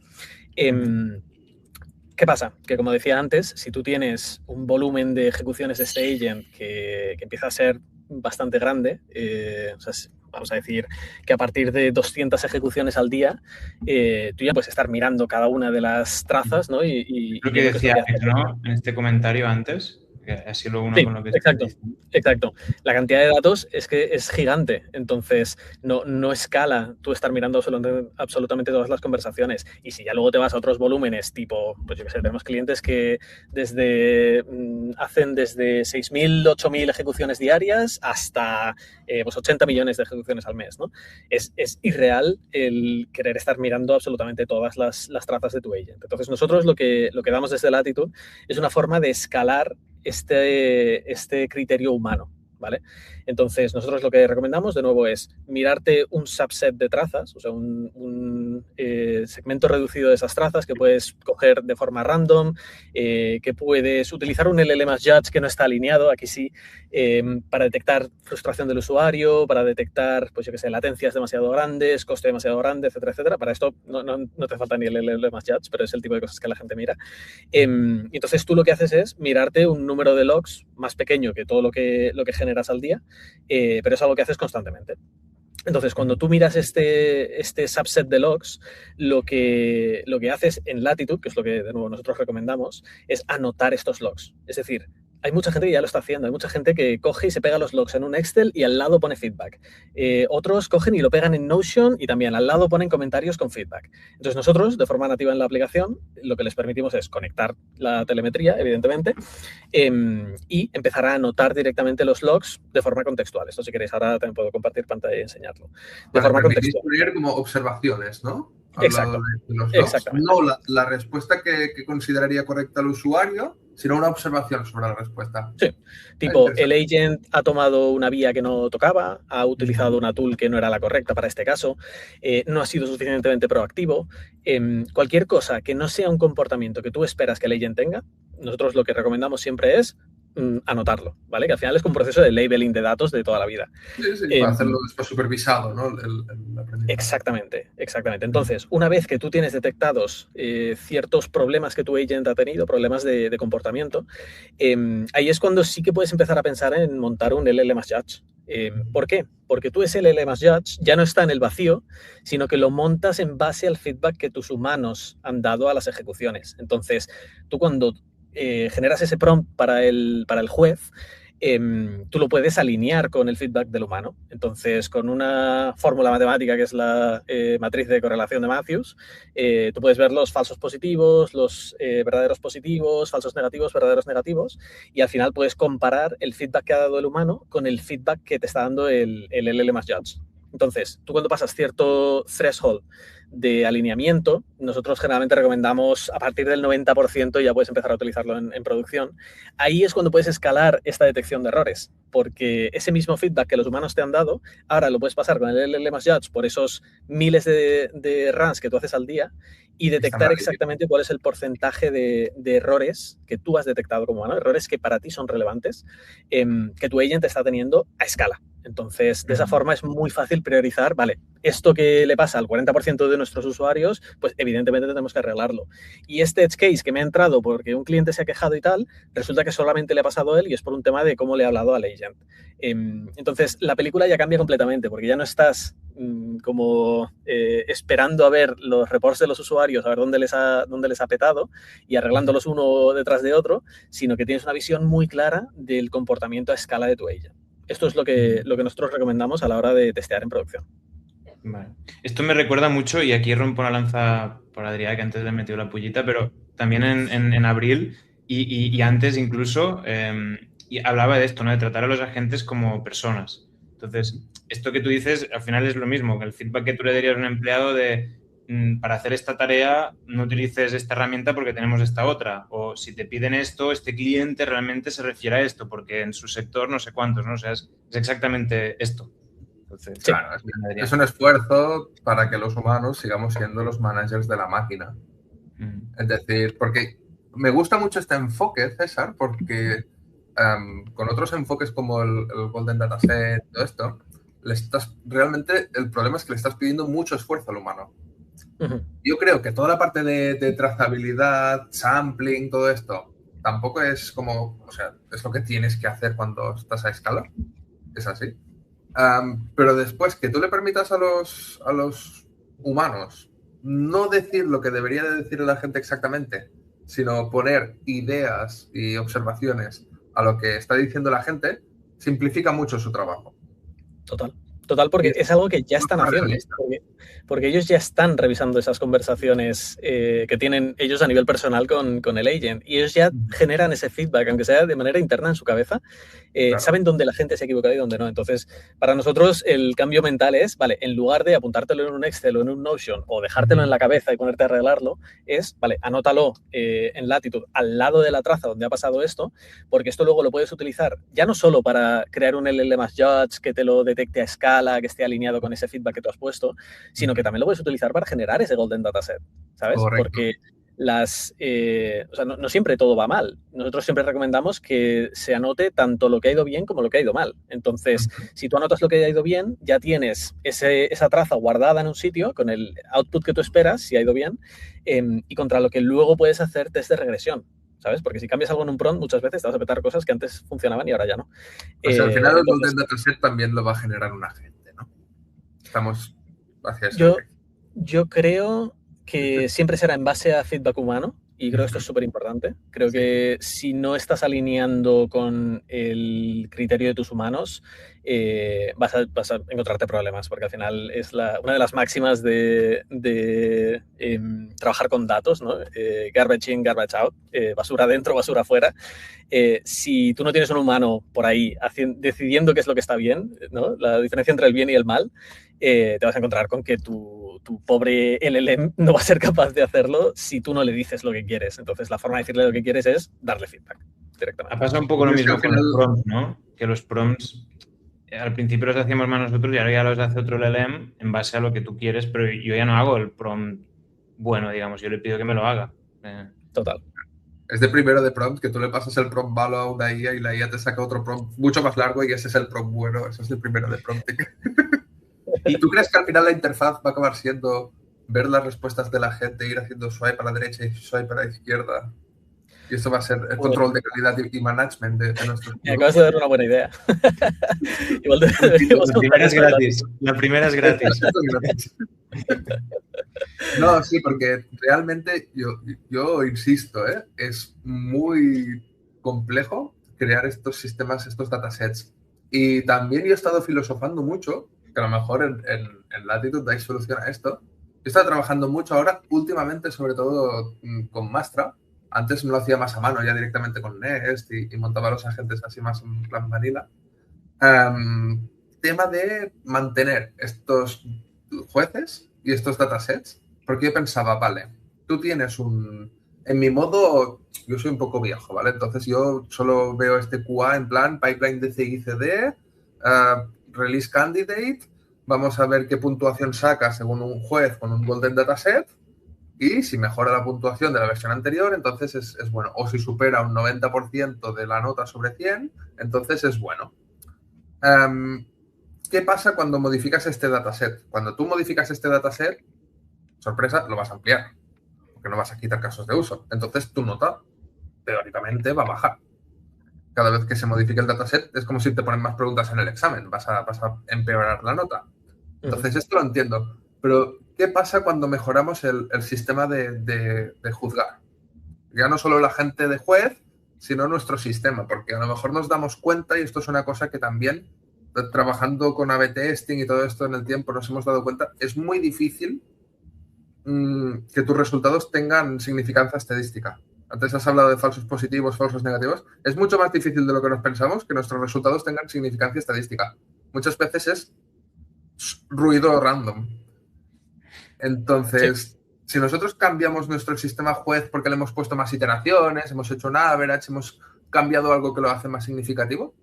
¿Qué pasa? Que como decía antes, si tú tienes un volumen de ejecuciones de este agent que empieza a ser bastante grande, o sea, vamos a decir que a partir de 200 ejecuciones al día, tú ya puedes estar mirando cada una de las trazas, ¿no? Lo que decía, ¿no? En este comentario antes, que así lo uno sí, con lo que exacto, exacto. La cantidad de datos es que es gigante, entonces no escala tú estar mirando absolutamente todas las conversaciones. Y si ya luego te vas a otros volúmenes, tipo, pues yo qué sé, tenemos clientes que hacen desde 6.000, 8.000 ejecuciones diarias hasta pues 80 millones de ejecuciones al mes, ¿no? Es irreal el querer estar mirando absolutamente todas las trazas de tu agent. Entonces nosotros lo que damos desde Latitude es una forma de escalar este criterio humano, ¿vale? Entonces, nosotros lo que recomendamos, de nuevo, es mirarte un subset de trazas, o sea, un segmento reducido de esas trazas que puedes coger de forma random, que puedes utilizar un LLM+Judge que no está alineado, aquí sí, para detectar frustración del usuario, para detectar, pues yo qué sé, latencias demasiado grandes, coste demasiado grande, etcétera, etcétera. Para esto no te falta ni el LLM+Judge, pero es el tipo de cosas que la gente mira. Entonces, tú lo que haces es mirarte un número de logs más pequeño que todo lo que generas al día, pero es algo que haces constantemente. Entonces, cuando tú miras este subset de logs, lo que haces en Latitude, que es lo que de nuevo nosotros recomendamos, es anotar estos logs. Es decir, hay mucha gente que ya lo está haciendo, hay mucha gente que coge y se pega los logs en un Excel y al lado pone feedback. Otros cogen y lo pegan en Notion y también al lado ponen comentarios con feedback. Entonces nosotros, de forma nativa en la aplicación, lo que les permitimos es conectar la telemetría, evidentemente, y empezar a anotar directamente los logs de forma contextual. Esto, si queréis, ahora también puedo compartir pantalla y enseñarlo. De forma contextual. Poner como observaciones, ¿no? Exacto. De los logs. No la respuesta que consideraría correcta el usuario, sino una observación sobre la respuesta. Sí, tipo, el agent ha tomado una vía que no tocaba, ha utilizado una tool que no era la correcta para este caso, no ha sido suficientemente proactivo. Cualquier cosa que no sea un comportamiento que tú esperas que el agent tenga, nosotros lo que recomendamos siempre es anotarlo, ¿vale? Que al final es un proceso de labeling de datos de toda la vida. Sí, para hacerlo después supervisado, ¿no? El Exactamente, exactamente. Entonces, una vez que tú tienes detectados ciertos problemas que tu agent ha tenido, problemas de comportamiento, ahí es cuando sí que puedes empezar a pensar en montar un LLM+Judge. ¿Por qué? Porque tú ese LLM+Judge ya no está en el vacío, sino que lo montas en base al feedback que tus humanos han dado a las ejecuciones. Entonces, tú cuando generas ese prompt para el juez, tú lo puedes alinear con el feedback del humano. Entonces, con una fórmula matemática que es la matriz de correlación de Matthews, tú puedes ver los falsos positivos, los verdaderos positivos, falsos negativos, verdaderos negativos, y al final puedes comparar el feedback que ha dado el humano con el feedback que te está dando el LLM+Judge. Entonces, tú cuando pasas cierto threshold de alineamiento, nosotros generalmente recomendamos a partir del 90% ya puedes empezar a utilizarlo en producción. Ahí es cuando puedes escalar esta detección de errores, porque ese mismo feedback que los humanos te han dado, ahora lo puedes pasar con el LLM+Judge por esos miles de runs que tú haces al día y detectar exactamente cuál es el porcentaje de errores que tú has detectado como humano, errores que para ti son relevantes, que tu agent está teniendo a escala. Entonces, de esa forma es muy fácil priorizar, vale, esto que le pasa al 40% de nuestros usuarios, pues evidentemente tenemos que arreglarlo. Y este edge case que me ha entrado porque un cliente se ha quejado y tal, resulta que solamente le ha pasado a él y es por un tema de cómo le ha hablado al agent. Entonces, la película ya cambia completamente porque ya no estás como esperando a ver los reports de los usuarios, a ver dónde les ha petado y arreglándolos uno detrás de otro, sino que tienes una visión muy clara del comportamiento a escala de tu agent. Esto es lo que nosotros recomendamos a la hora de testear en producción. Vale. Esto me recuerda mucho, y aquí rompo una lanza por Adrià, que antes le metió la pullita, pero también en abril y antes incluso, y hablaba de esto, ¿no? De tratar a los agentes como personas. Entonces, esto que tú dices, al final es lo mismo, que el feedback que tú le darías a un empleado de para hacer esta tarea no utilices esta herramienta porque tenemos esta otra. O si te piden esto, este cliente realmente se refiere a esto porque en su sector no sé cuántos, ¿no? O sea, es exactamente esto. Entonces, claro, es un esfuerzo para que los humanos sigamos siendo los managers de la máquina. Es decir, porque me gusta mucho este enfoque, César, porque con otros enfoques como el Golden Dataset, todo esto, realmente el problema es que le estás pidiendo mucho esfuerzo al humano. Yo creo que toda la parte de trazabilidad, sampling, todo esto, tampoco es como, o sea, es lo que tienes que hacer cuando estás a escala. Es así. Pero después que tú le permitas a los humanos no decir lo que debería de decir la gente exactamente, sino poner ideas y observaciones a lo que está diciendo la gente, simplifica mucho su trabajo. Total, porque es algo que ya están haciendo. Porque ellos ya están revisando esas conversaciones que tienen ellos a nivel personal con el agent. Y ellos ya generan ese feedback, aunque sea de manera interna en su cabeza. Claro. Saben dónde la gente se ha equivocado y dónde no. Entonces, para nosotros el cambio mental es, vale, en lugar de apuntártelo en un Excel o en un Notion o dejártelo en la cabeza y ponerte a arreglarlo, es, vale, anótalo en Latitude al lado de la traza donde ha pasado esto, porque esto luego lo puedes utilizar ya no solo para crear un LLM Judge que te lo detecte a escala, que esté alineado con ese feedback que tú has puesto, sino que también lo puedes utilizar para generar ese Golden Dataset, ¿sabes? Correcto. Porque o sea, no siempre todo va mal. Nosotros siempre recomendamos que se anote tanto lo que ha ido bien como lo que ha ido mal. Entonces, si tú anotas lo que ha ido bien, ya tienes esa traza guardada en un sitio con el output que tú esperas, si ha ido bien, y contra lo que luego puedes hacer test de regresión, ¿sabes? Porque si cambias algo en un prompt, muchas veces te vas a petar cosas que antes funcionaban y ahora ya no. Pues al final el Golden Dataset también lo va a generar un agente, ¿no? Estamos hacia eso. Yo creo que siempre será en base a feedback humano y creo que esto es súper importante. Creo que si no estás alineando con el criterio de tus humanos, vas a encontrarte problemas, porque al final es una de las máximas de trabajar con datos, ¿no? Garbage in, garbage out, basura dentro, basura afuera. Si tú no tienes un humano por ahí decidiendo qué es lo que está bien, ¿no? La diferencia entre el bien y el mal, te vas a encontrar con que tu pobre LLM no va a ser capaz de hacerlo si tú no le dices lo que quieres. Entonces, la forma de decirle lo que quieres es darle feedback directamente. Ha pasado un poco lo mismo con los prompts, ¿no? Que los prompts al principio los hacíamos más nosotros y ahora ya los hace otro LLM en base a lo que tú quieres, pero yo ya no hago el prompt bueno, digamos. Yo le pido que me lo haga. Total. Es de primero de prompt, que tú le pasas el prompt malo a una IA y la IA te saca otro prompt mucho más largo y ese es el prompt bueno. Ese es el primero de prompt. ¿Y tú crees que al final la interfaz va a acabar siendo ver las respuestas de la gente, ir haciendo swipe a la derecha y swipe a la izquierda? Y esto va a ser el control de calidad y management de nuestros productos. Me acabas de dar una buena idea. Igual la primera es gratis. La primera es gratis. No, sí, porque realmente yo insisto, es muy complejo crear estos sistemas, estos datasets. Y también yo he estado filosofando mucho, que a lo mejor en Latitude dais solución a esto. Yo he estado trabajando mucho ahora, últimamente, sobre todo con Mastra. Antes me lo hacía más a mano, ya directamente con Nest y montaba los agentes así más en plan vanilla. Tema de mantener estos jueces y estos datasets, porque yo pensaba, vale, tú tienes en mi modo, yo soy un poco viejo, ¿vale? Entonces yo solo veo este QA en plan pipeline de CI/CD, release candidate, vamos a ver qué puntuación saca según un juez con un golden dataset y si mejora la puntuación de la versión anterior, entonces es bueno. O si supera un 90% de la nota sobre 100, entonces es bueno. ¿Qué pasa cuando modificas este dataset? Cuando tú modificas este dataset, sorpresa, lo vas a ampliar, porque no vas a quitar casos de uso. Entonces tu nota, teóricamente, va a bajar. Cada vez que se modifique el dataset, es como si te ponen más preguntas en el examen, vas a empeorar la nota. Entonces, esto lo entiendo. Pero, ¿qué pasa cuando mejoramos el sistema de juzgar? Ya no solo la gente de juez, sino nuestro sistema, porque a lo mejor nos damos cuenta, y esto es una cosa que también, trabajando con A/B testing y todo esto en el tiempo, nos hemos dado cuenta, es muy difícil que tus resultados tengan significancia estadística. Antes has hablado de falsos positivos, falsos negativos. Es mucho más difícil de lo que nos pensamos que nuestros resultados tengan significancia estadística. muchas veces es ruido random. Entonces, si nosotros cambiamos nuestro sistema juez porque le hemos puesto más iteraciones, hemos hecho un average, hemos cambiado algo que lo hace más significativo,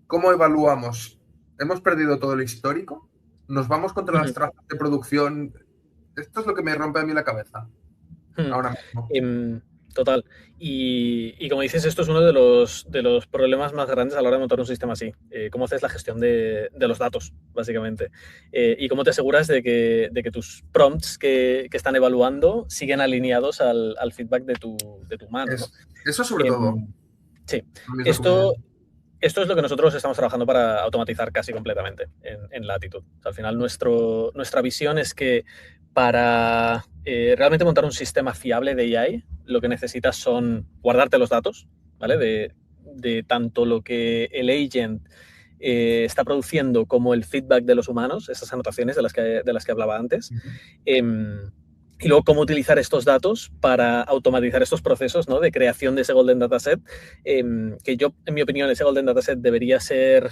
¿cómo evaluamos? ¿Hemos perdido todo el histórico? ¿Nos vamos contra las trazas de producción? Esto es lo que me rompe a mí la cabeza ahora mismo. Total. Y como dices, esto es uno de los problemas más grandes a la hora de montar un sistema así. ¿Cómo haces la gestión de los datos, básicamente? Y cómo te aseguras de que tus prompts que están evaluando siguen alineados al feedback de tu mano, ¿no? Eso sobre todo. Sí. Esto es lo que nosotros estamos trabajando para automatizar casi completamente en Latitude. O sea, al final, nuestra visión es que para realmente montar un sistema fiable de AI, lo que necesitas son guardarte los datos, ¿vale? De tanto lo que el agent está produciendo como el feedback de los humanos, esas anotaciones de las que hablaba antes. Y luego, cómo utilizar estos datos para automatizar estos procesos, ¿no? De creación de ese Golden Dataset, que yo, en mi opinión, ese Golden Dataset debería ser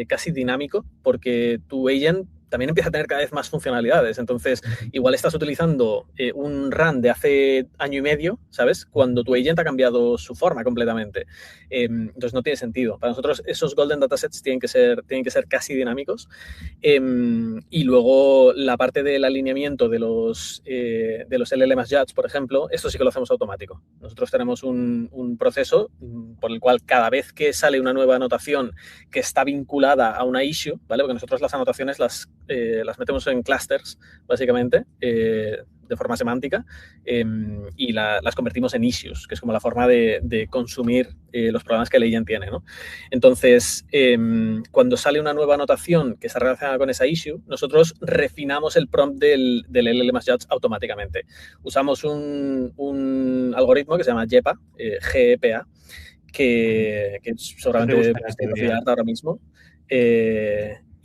casi dinámico, porque tu agent también empieza a tener cada vez más funcionalidades. Entonces, igual estás utilizando un run de hace año y medio, ¿sabes? Cuando tu agent ha cambiado su forma completamente. Entonces, no tiene sentido. Para nosotros, esos Golden Datasets tienen que ser casi dinámicos. Y luego, la parte del alineamiento de los LLMs-Judge, por ejemplo, esto sí que lo hacemos automático. Nosotros tenemos un proceso por el cual cada vez que sale una nueva anotación que está vinculada a una issue, ¿vale? Porque nosotros las anotaciones las metemos en clusters, básicamente, de forma semántica, y las convertimos en issues, que es como la forma de consumir los programas que el agent tiene, ¿no? Entonces, cuando sale una nueva anotación que está relacionada con esa issue, nosotros refinamos el prompt del LLMs-Judge automáticamente. Usamos un algoritmo que se llama GEPA, GEPA, que seguramente estoy ahora mismo.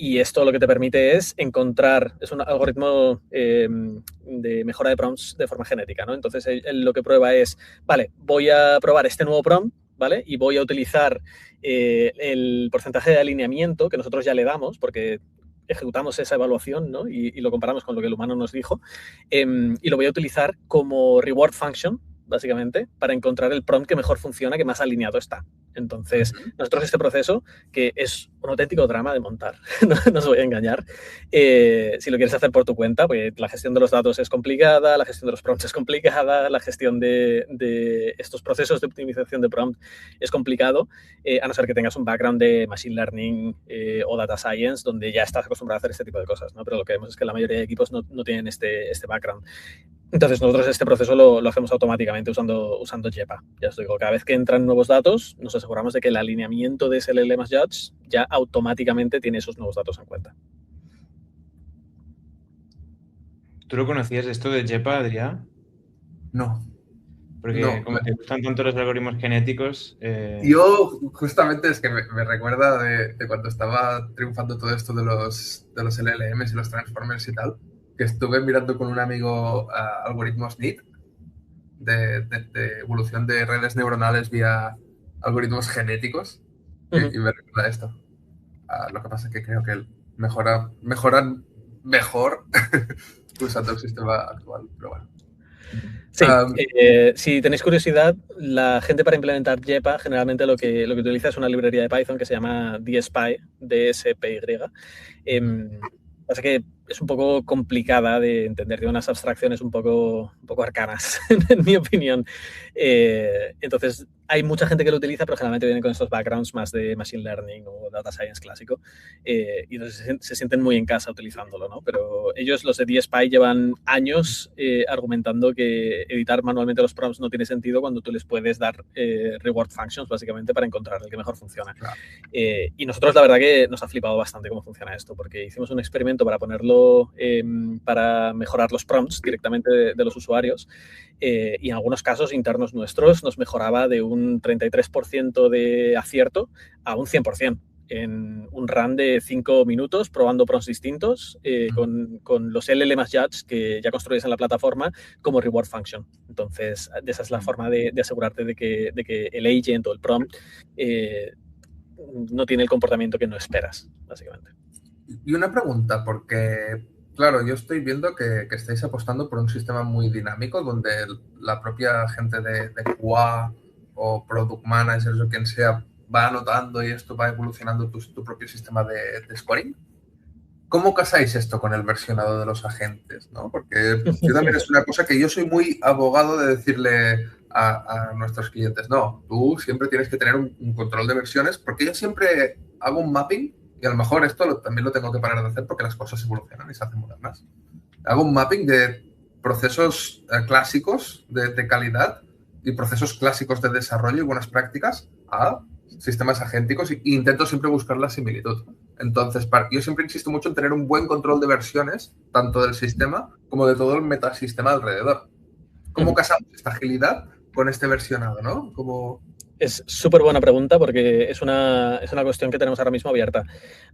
Y esto lo que te permite es encontrar, es un algoritmo de mejora de prompts de forma genética, ¿no? Entonces, él lo que prueba es, vale, voy a probar este nuevo prompt, ¿vale? Y voy a utilizar el porcentaje de alineamiento que nosotros ya le damos, porque ejecutamos esa evaluación, ¿no? Y lo comparamos con lo que el humano nos dijo, y lo voy a utilizar como reward function, básicamente, para encontrar el prompt que mejor funciona, que más alineado está. Entonces, nosotros este proceso, que es un auténtico drama de montar, no os voy a engañar, si lo quieres hacer por tu cuenta, pues la gestión de los datos es complicada, la gestión de los prompts es complicada, la gestión de estos procesos de optimización de prompt es complicado, a no ser que tengas un background de Machine Learning o Data Science, donde ya estás acostumbrado a hacer este tipo de cosas, ¿no? Pero lo que vemos es que la mayoría de equipos no tienen este background. Entonces, nosotros este proceso lo hacemos automáticamente usando GEPA. Ya os digo, cada vez que entran nuevos datos, nos aseguramos de que el alineamiento de ese LLMs-Judge ya automáticamente tiene esos nuevos datos en cuenta. ¿Tú lo conocías esto de GEPA, Adrià? No. Porque como te gustan tanto los algoritmos genéticos... Yo, justamente, es que me recuerda de cuando estaba triunfando todo esto de los LLMs y los transformers y tal, que estuve mirando con un amigo algoritmos NIT de evolución de redes neuronales vía algoritmos genéticos y me recuerda esto. Lo que pasa es que creo que mejoran mejor usando el sistema actual, pero bueno. Sí, si tenéis curiosidad, la gente para implementar GEPA generalmente lo que utiliza es una librería de Python que se llama DSPy, DSPY. Pasa que es un poco complicada de entender, tiene unas abstracciones un poco arcanas, en mi opinión. Entonces, hay mucha gente que lo utiliza, pero generalmente vienen con estos backgrounds más de Machine Learning o Data Science clásico, y entonces se sienten muy en casa utilizándolo, ¿no? Pero ellos, los de DSPy, llevan años argumentando que editar manualmente los prompts no tiene sentido cuando tú les puedes dar reward functions, básicamente, para encontrar el que mejor funciona. Claro. Y nosotros, la verdad, que nos ha flipado bastante cómo funciona esto, porque hicimos un experimento para ponerlo, para mejorar los prompts directamente de los usuarios, y en algunos casos internos nuestros nos mejoraba de un 33% de acierto a un 100% en un run de 5 minutos probando prompts distintos con los LLMs-Judge que ya construyes en la plataforma como reward function. Entonces, esa es la forma de asegurarte de que el agent o el prompt no tiene el comportamiento que no esperas, básicamente. Y una pregunta, porque, claro, yo estoy viendo que estáis apostando por un sistema muy dinámico donde la propia gente de QA o Product Managers o quien sea va anotando y esto va evolucionando tu propio sistema de scoring. ¿Cómo casáis esto con el versionado de los agentes? ¿No? Porque yo también es una cosa que yo soy muy abogado de decirle a nuestros clientes, no, tú siempre tienes que tener un control de versiones, porque yo siempre hago un mapping, y a lo mejor esto también lo tengo que parar de hacer porque las cosas evolucionan y se hacen modernas. Hago un mapping de procesos clásicos de calidad y procesos clásicos de desarrollo y buenas prácticas a sistemas agénticos e intento siempre buscar la similitud. Entonces, yo siempre insisto mucho en tener un buen control de versiones, tanto del sistema como de todo el metasistema alrededor. ¿Cómo casamos esta agilidad con este versionado, no? Como... Es súper buena pregunta porque es una cuestión que tenemos ahora mismo abierta.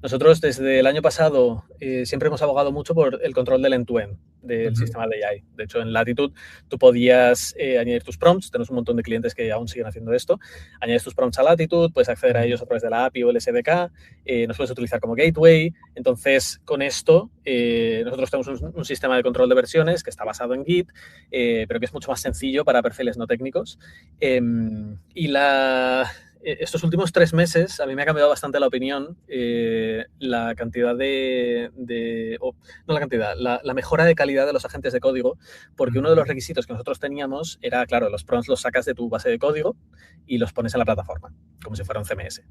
Nosotros desde el año pasado siempre hemos abogado mucho por el control del end-to-end del sistema de AI. De hecho, en Latitude tú podías añadir tus prompts. Tenemos un montón de clientes que aún siguen haciendo esto. Añades tus prompts a Latitude, puedes acceder a ellos a través de la API o el SDK, nos puedes utilizar como gateway. Entonces, con esto, nosotros tenemos un sistema de control de versiones que está basado en Git, pero que es mucho más sencillo para perfiles no técnicos. Y estos últimos 3 meses a mí me ha cambiado bastante la opinión, la cantidad la mejora de calidad de los agentes de código, porque uno de los requisitos que nosotros teníamos era, claro, los prompts los sacas de tu base de código y los pones en la plataforma, como si fuera un CMS.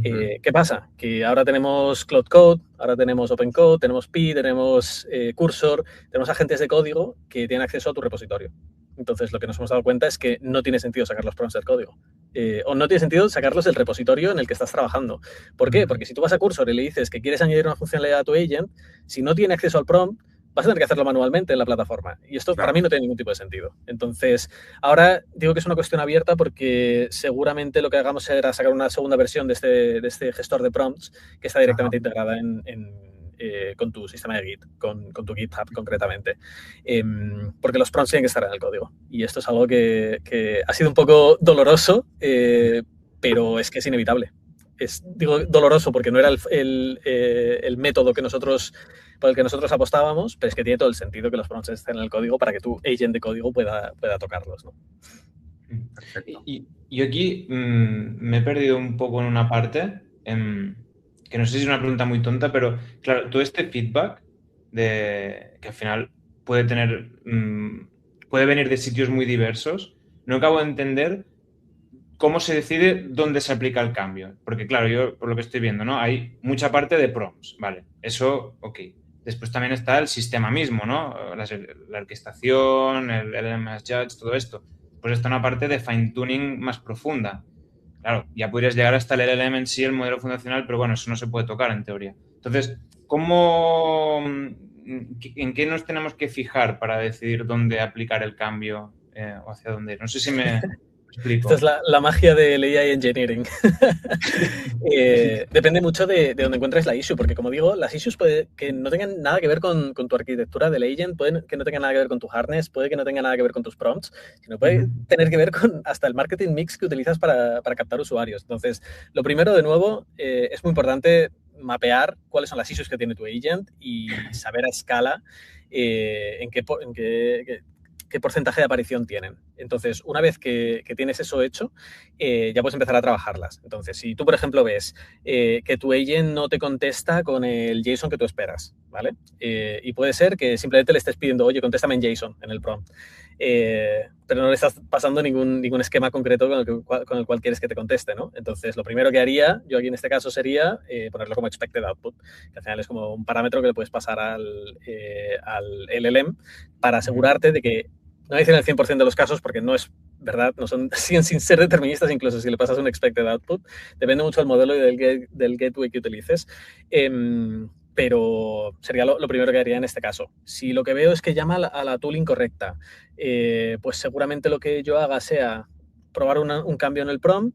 ¿Qué pasa? Que ahora tenemos Cloud Code, ahora tenemos Open Code, tenemos Pi, tenemos Cursor, tenemos agentes de código que tienen acceso a tu repositorio. Entonces, lo que nos hemos dado cuenta es que no tiene sentido sacar los prompts del código. O no tiene sentido sacarlos del repositorio en el que estás trabajando. ¿Por qué? Porque si tú vas a Cursor y le dices que quieres añadir una funcionalidad a tu agent, si no tiene acceso al prompt, vas a tener que hacerlo manualmente en la plataforma. Y esto para mí no tiene ningún tipo de sentido. Entonces, ahora digo que es una cuestión abierta porque seguramente lo que hagamos será sacar una segunda versión de este gestor de prompts que está directamente integrada con tu sistema de Git, con tu GitHub concretamente. Porque los prompts tienen que estar en el código. Y esto es algo que ha sido un poco doloroso, pero es que es inevitable. Digo doloroso porque no era el método por el que nosotros apostábamos, pero es que tiene todo el sentido que los prompts estén en el código para que tu agent de código pueda tocarlos, ¿no? Y aquí me he perdido un poco en una parte, que no sé si es una pregunta muy tonta, pero claro, todo este feedback que al final puede venir de sitios muy diversos, no acabo de entender cómo se decide dónde se aplica el cambio. Porque claro, yo por lo que estoy viendo, ¿no? Hay mucha parte de prompts, vale, eso, ok. Después también está el sistema mismo, ¿no? La orquestación, el LMS Judge, todo esto. Pues está una parte de fine-tuning más profunda. Claro, ya podrías llegar hasta el LLM en sí, el modelo fundacional, pero bueno, eso no se puede tocar en teoría. Entonces, ¿en qué nos tenemos que fijar para decidir dónde aplicar el cambio o hacia dónde ir? No sé si me explico. Esta es la magia del AI Engineering. Depende mucho de dónde encuentres la issue, porque como digo, las issues puede que no tengan nada que ver con tu arquitectura del agent, puede que no tengan nada que ver con tu harness, puede que no tenga nada que ver con tus prompts, sino puede tener que ver con hasta el marketing mix que utilizas para captar usuarios. Entonces, lo primero, de nuevo, es muy importante mapear cuáles son las issues que tiene tu agent y saber a escala en qué porcentaje de aparición tienen. Entonces, una vez que tienes eso hecho, ya puedes empezar a trabajarlas. Entonces, si tú, por ejemplo, ves que tu agent no te contesta con el JSON que tú esperas, ¿vale? Y puede ser que simplemente le estés pidiendo, oye, contéstame en JSON, en el prompt. Pero no le estás pasando ningún esquema concreto con el cual quieres que te conteste, ¿no? Entonces, lo primero que haría yo aquí en este caso sería ponerlo como expected output, que al final es como un parámetro que le puedes pasar al LLM para asegurarte de que, no dicen el 100% de los casos porque no es verdad, siguen sin ser deterministas, incluso si le pasas un expected output. Depende mucho del modelo y del gateway que utilices. Pero sería lo primero que haría en este caso. Si lo que veo es que llama a la tool incorrecta, pues seguramente lo que yo haga sea probar un cambio en el prompt,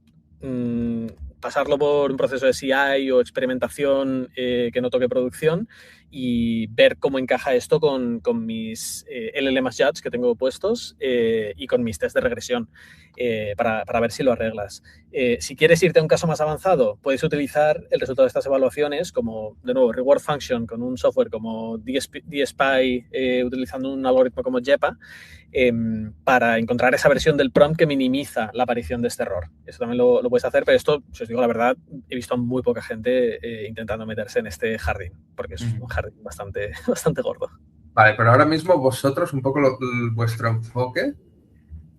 pasarlo por un proceso de CI o experimentación que no toque producción y ver cómo encaja esto con mis LLMs Judge que tengo puestos y con mis test de regresión para ver si lo arreglas. Si quieres irte a un caso más avanzado, puedes utilizar el resultado de estas evaluaciones como, de nuevo, reward function con un software como DSPy utilizando un algoritmo como JEPA para encontrar esa versión del prompt que minimiza la aparición de este error. Eso también lo puedes hacer, pero esto, si os digo la verdad, he visto a muy poca gente intentando meterse en este jardín, porque es un jardín bastante gordo. Vale, pero ahora mismo vosotros, un poco vuestro enfoque,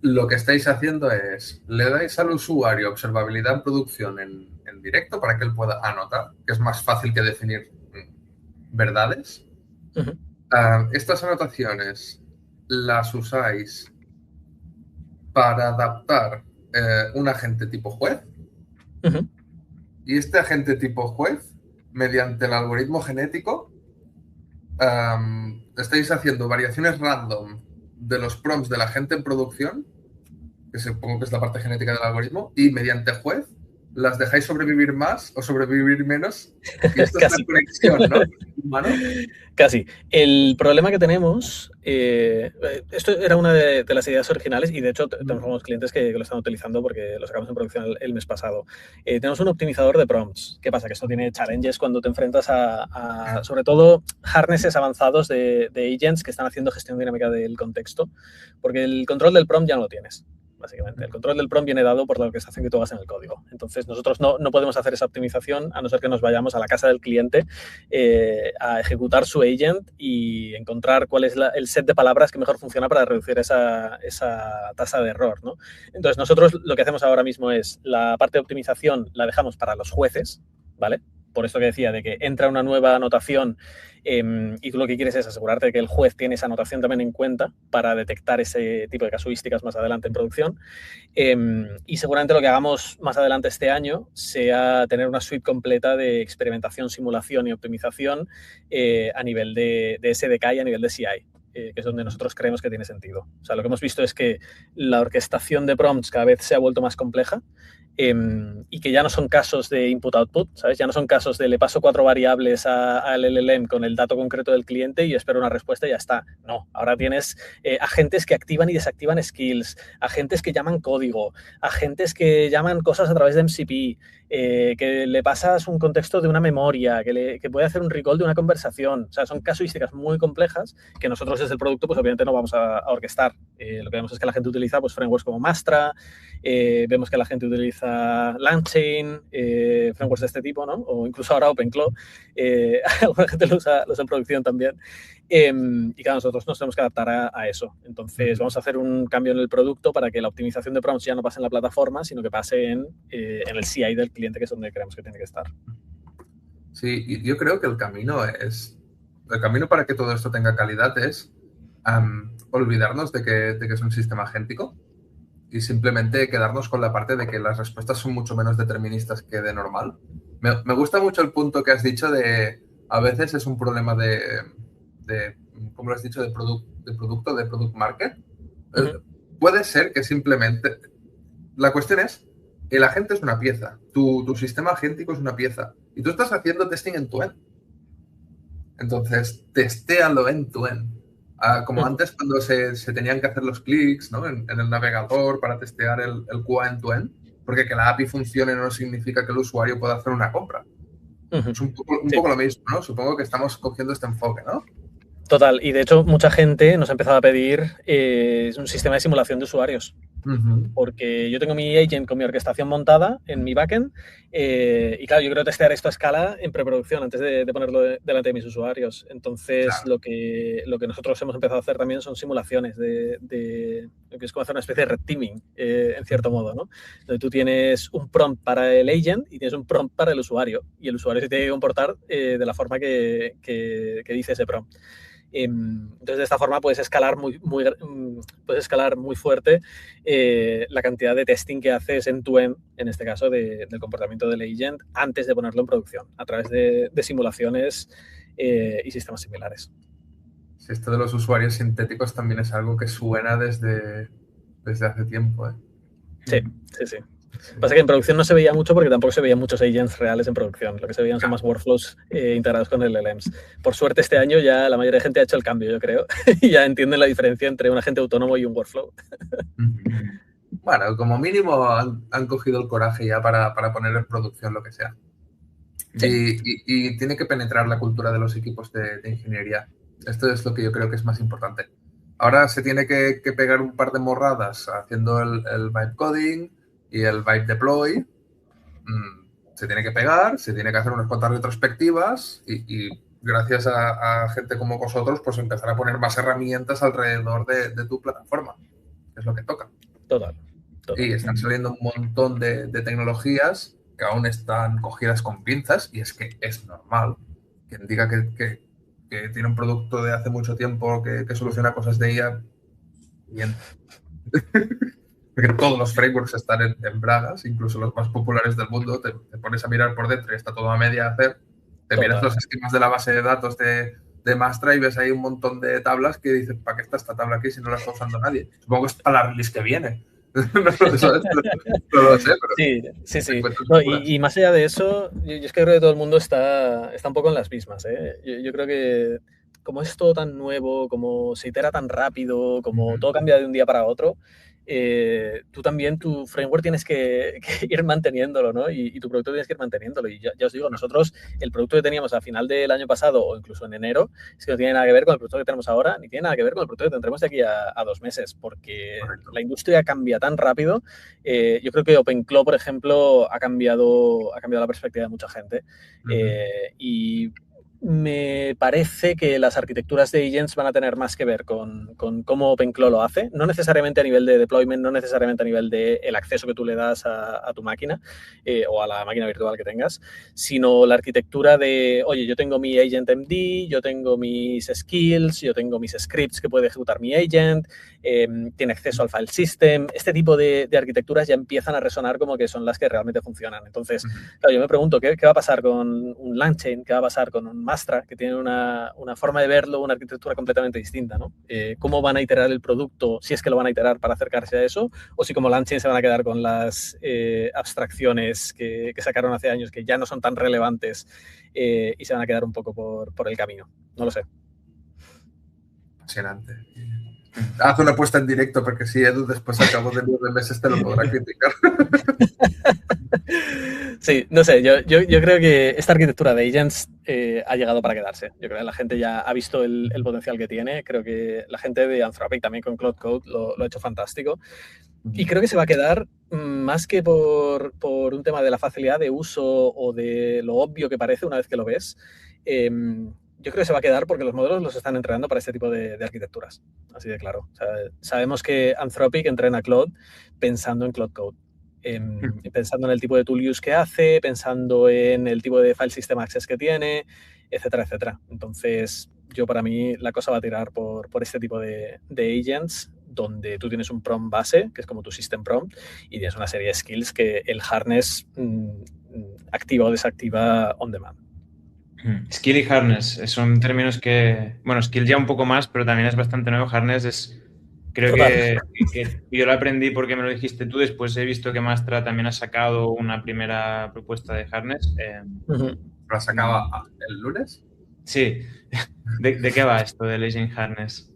lo que estáis haciendo es, le dais al usuario observabilidad en producción en directo para que él pueda anotar, que es más fácil que definir verdades. Estas anotaciones las usáis para adaptar un agente tipo juez. Y este agente tipo juez, mediante el algoritmo genético, estáis haciendo variaciones random de los prompts del agente en producción, que supongo que es la parte genética del algoritmo, y mediante juez las dejáis sobrevivir más o sobrevivir menos. Y esto es la conexión, ¿no? ¿Humano? Casi. El problema que tenemos, esto era una de las ideas originales y de hecho tenemos algunos clientes que lo están utilizando porque lo sacamos en producción el mes pasado. Tenemos un optimizador de prompts. ¿Qué pasa? Que esto tiene challenges cuando te enfrentas a sobre todo, harnesses avanzados de agents que están haciendo gestión dinámica del contexto, porque el control del prompt ya no lo tienes. Básicamente, el control del prompt viene dado por la orquestación que tú hagas en el código. Entonces, nosotros no podemos hacer esa optimización a no ser que nos vayamos a la casa del cliente a ejecutar su agent y encontrar cuál es el set de palabras que mejor funciona para reducir esa tasa de error, ¿no? Entonces, nosotros lo que hacemos ahora mismo es la parte de optimización la dejamos para los jueces, ¿vale? Por esto que decía, de que entra una nueva anotación y tú lo que quieres es asegurarte de que el juez tiene esa anotación también en cuenta para detectar ese tipo de casuísticas más adelante en producción. Y seguramente lo que hagamos más adelante este año sea tener una suite completa de experimentación, simulación y optimización a nivel de SDK y a nivel de CI. Que es donde nosotros creemos que tiene sentido. O sea, lo que hemos visto es que la orquestación de prompts cada vez se ha vuelto más compleja y que ya no son casos de input-output, ¿sabes? Ya no son casos de le paso 4 variables al LLM con el dato concreto del cliente y espero una respuesta y ya está. No, ahora tienes agentes que activan y desactivan skills, agentes que llaman código, agentes que llaman cosas a través de MCP, que le pasas un contexto de una memoria, que puede hacer un recall de una conversación. O sea, son casuísticas muy complejas que nosotros desde el producto, pues obviamente no vamos a orquestar. Lo que vemos es que la gente utiliza pues, frameworks como Mastra, vemos que la gente utiliza LangChain, frameworks de este tipo, ¿no? O incluso ahora OpenClaw. Alguna gente lo usa en producción también. Y claro, nosotros nos tenemos que adaptar a eso. Entonces, vamos a hacer un cambio en el producto para que la optimización de prompts ya no pase en la plataforma, sino que pase en el CI del cliente, que es donde creemos que tiene que estar. Sí, y yo creo que el camino para que todo esto tenga calidad es olvidarnos de que es un sistema agéntico y simplemente quedarnos con la parte de que las respuestas son mucho menos deterministas que de normal. Me gusta mucho el punto que has dicho de a veces es un problema de ¿cómo lo has dicho? De product market. Puede ser que simplemente... La cuestión es, el agente es una pieza, tu sistema agéntico es una pieza y tú estás haciendo testing end-to-end. Entonces, testéalo end-to-end. Como antes cuando se tenían que hacer los clics, ¿no? en el navegador para testear el QA end-to-end, porque que la API funcione no significa que el usuario pueda hacer una compra. Es un poco lo mismo, ¿no? Supongo que estamos cogiendo este enfoque, ¿no? Total, y de hecho mucha gente nos ha empezado a pedir un sistema de simulación de usuarios. Porque yo tengo mi agent con mi orquestación montada en mi backend y claro, yo quiero testear esto a escala en preproducción antes de ponerlo delante de mis usuarios. Entonces, claro, lo que nosotros hemos empezado a hacer también son simulaciones de lo que es como hacer una especie de red teaming, en cierto modo, ¿no? Donde tú tienes un prompt para el agent y tienes un prompt para el usuario y el usuario se tiene que comportar de la forma que dice ese prompt. Entonces, de esta forma puedes escalar muy fuerte la cantidad de testing que haces end-to-end, en este caso, del comportamiento del agent antes de ponerlo en producción, a través de simulaciones y sistemas similares. Sí, esto de los usuarios sintéticos también es algo que suena desde hace tiempo, ¿eh? Sí. Pasa que en producción no se veía mucho porque tampoco se veían muchos agents reales en producción. Lo que se veían son más workflows integrados con LLMs. Por suerte este año ya la mayoría de gente ha hecho el cambio, yo creo, y ya entienden la diferencia entre un agente autónomo y un workflow. Bueno, como mínimo han cogido el coraje ya para poner en producción lo que sea. Sí. Y tiene que penetrar la cultura de los equipos de ingeniería. Esto es lo que yo creo que es más importante. Ahora se tiene que pegar un par de morradas haciendo el vibe coding y el vibe deploy. Se tiene que pegar, se tiene que hacer unas cuantas retrospectivas y gracias a gente como vosotros, pues empezar a poner más herramientas alrededor de tu plataforma. Es lo que toca. Total. Y están saliendo un montón de tecnologías que aún están cogidas con pinzas y es que es normal. Quien diga que tiene un producto de hace mucho tiempo que soluciona cosas de IA, bien. Porque todos los frameworks están en bragas, incluso los más populares del mundo. Te pones a mirar por dentro y está todo a media hacer. Te miras los esquemas de la base de datos de Mastra y ves ahí un montón de tablas que dices, ¿para qué está esta tabla aquí si no la está usando nadie? Supongo que es para la release que viene. No lo sé, pero... Sí. No, y más allá de eso, yo es que creo que todo el mundo está un poco en las mismas. Yo creo que como es todo tan nuevo, como se itera tan rápido, como todo cambia de un día para otro, tú también, tu framework tienes que ir manteniéndolo, ¿no? Y tu producto tienes que ir manteniéndolo. Y ya os digo, nosotros, el producto que teníamos a final del año pasado o incluso en enero, es que no tiene nada que ver con el producto que tenemos ahora, ni tiene nada que ver con el producto que tendremos de aquí a 2 meses, porque la industria cambia tan rápido. Yo creo que OpenClaw, por ejemplo, ha cambiado la perspectiva de mucha gente. Y me parece que las arquitecturas de agents van a tener más que ver con cómo OpenClaw lo hace, no necesariamente a nivel de deployment, no necesariamente a nivel de el acceso que tú le das a tu máquina o a la máquina virtual que tengas, sino la arquitectura de, oye, yo tengo mi agent MD, yo tengo mis skills, yo tengo mis scripts que puede ejecutar mi agent, tiene acceso al file system. Este tipo de arquitecturas ya empiezan a resonar como que son las que realmente funcionan. Entonces, claro, yo me pregunto, ¿qué va a pasar con un LangChain? ¿Qué va a pasar con un Mastra, que tiene una forma de verlo, una arquitectura completamente distinta, ¿no? ¿Cómo van a iterar el producto, si es que lo van a iterar para acercarse a eso? O si como LangChain se van a quedar con las abstracciones que sacaron hace años, que ya no son tan relevantes y se van a quedar un poco por el camino. No lo sé. Apasionante. Haz una puesta en directo porque si Edu después al cabo de 9 meses te lo podrá criticar. Sí, no sé, yo creo que esta arquitectura de agents ha llegado para quedarse. Yo creo que la gente ya ha visto el potencial que tiene. Creo que la gente de Anthropic también con Cloud Code lo ha hecho fantástico. Y creo que se va a quedar más que por un tema de la facilidad de uso o de lo obvio que parece una vez que lo ves. Yo creo que se va a quedar porque los modelos los están entrenando para este tipo de arquitecturas. Así de claro. O sea, sabemos que Anthropic entrena Claude pensando en Cloud Code. Pensando en el tipo de tool use que hace, pensando en el tipo de file system access que tiene, etcétera, etcétera. Entonces, para mí, la cosa va a tirar por este tipo de agents donde tú tienes un prompt base, que es como tu system prompt, y tienes una serie de skills que el harness activa o desactiva on demand. Skill y harness son términos que, bueno, skill ya un poco más, pero también es bastante nuevo. Harness es, creo que yo lo aprendí porque me lo dijiste tú. Después he visto que Mastra también ha sacado una primera propuesta de harness. ¿Lo sacaba el lunes? Sí. ¿De qué va esto del agent harness?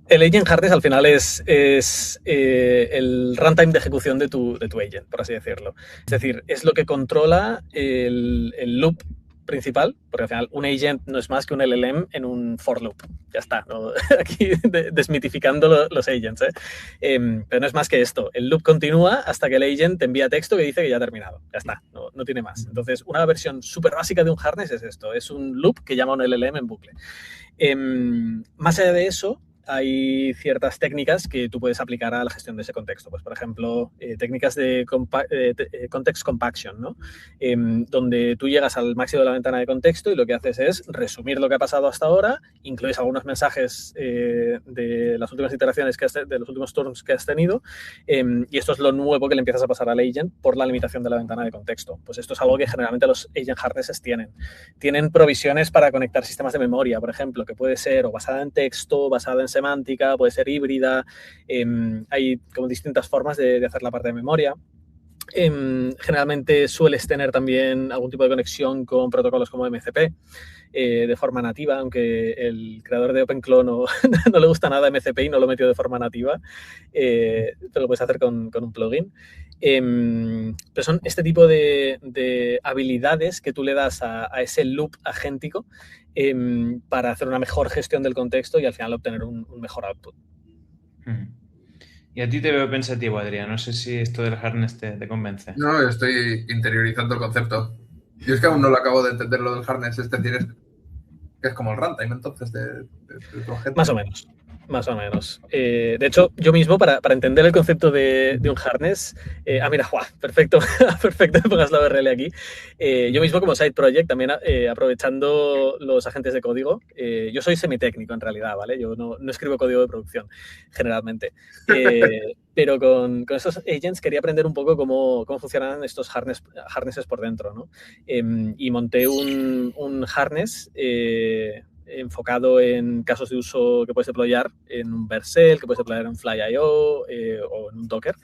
El agent harness al final es el runtime de ejecución de tu agent, por así decirlo. Es decir, es lo que controla el loop principal, porque al final un agent no es más que un LLM en un for loop. Ya está, ¿no? Aquí desmitificando los agents, pero no es más que esto. El loop continúa hasta que el agent te envía texto que dice que ya ha terminado. Ya está, no tiene más. Entonces, una versión súper básica de un harness es esto. Es un loop que llama a un LLM en bucle. Más allá de eso, hay ciertas técnicas que tú puedes aplicar a la gestión de ese contexto. Pues, por ejemplo, técnicas de context compaction, ¿no? Donde tú llegas al máximo de la ventana de contexto y lo que haces es resumir lo que ha pasado hasta ahora, incluyes algunos mensajes de las últimas iteraciones, de los últimos turnos que has tenido, y esto es lo nuevo que le empiezas a pasar al agent por la limitación de la ventana de contexto. Pues esto es algo que generalmente los agent harnesses tienen. Tienen provisiones para conectar sistemas de memoria, por ejemplo, que puede ser o basada en texto, basada en semántica, puede ser híbrida, hay como distintas formas de hacer la parte de memoria. Generalmente sueles tener también algún tipo de conexión con protocolos como MCP de forma nativa, aunque el creador de OpenClaw no le gusta nada MCP y no lo metió de forma nativa, pero lo puedes hacer con un plugin. Pero son este tipo de habilidades que tú le das a ese loop agéntico para hacer una mejor gestión del contexto y al final obtener un mejor output. Y a ti te veo pensativo, Adrián. No sé si esto del harness te convence. No, estoy interiorizando el concepto. Yo es que aún no lo acabo de entender lo del harness, es decir, que es como el runtime, entonces, de tu agente. Más o menos. Más o menos. De hecho, yo mismo, para entender el concepto de un harness, mira, ¡guau! Perfecto, perfecto, pongas la URL aquí. Yo mismo como side project, también aprovechando los agentes de código, yo soy semitécnico en realidad, ¿vale? Yo no escribo código de producción, generalmente. Pero con estos agents quería aprender un poco cómo funcionan estos harnesses por dentro, ¿no? Y monté un harness enfocado en casos de uso que puedes deployar en un Vercel, que puedes deployar en Fly.io o en un Docker,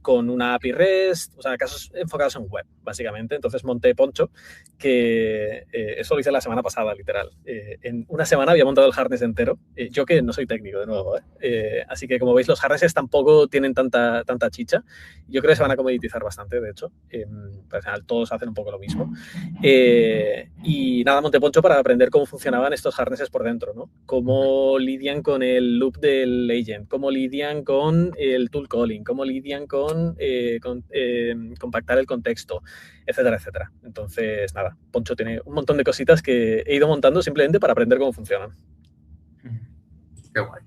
con una API REST, o sea, casos enfocados en web, básicamente. Entonces monté Poncho, que eso lo hice la semana pasada, literal. En una semana había montado el harness entero. Yo que no soy técnico, de nuevo, así que como veis, los harnesses tampoco tienen tanta chicha. Yo creo que se van a comoditizar bastante, de hecho. Al final todos hacen un poco lo mismo. Y nada, monté Poncho para aprender cómo funcionaban estos harnesses por dentro, ¿no? Cómo lidian con el loop del agent, cómo lidian con el tool calling, cómo lidian con compactar el contexto, etcétera, etcétera. Entonces, nada, Poncho tiene un montón de cositas que he ido montando simplemente para aprender cómo funcionan. Qué guay.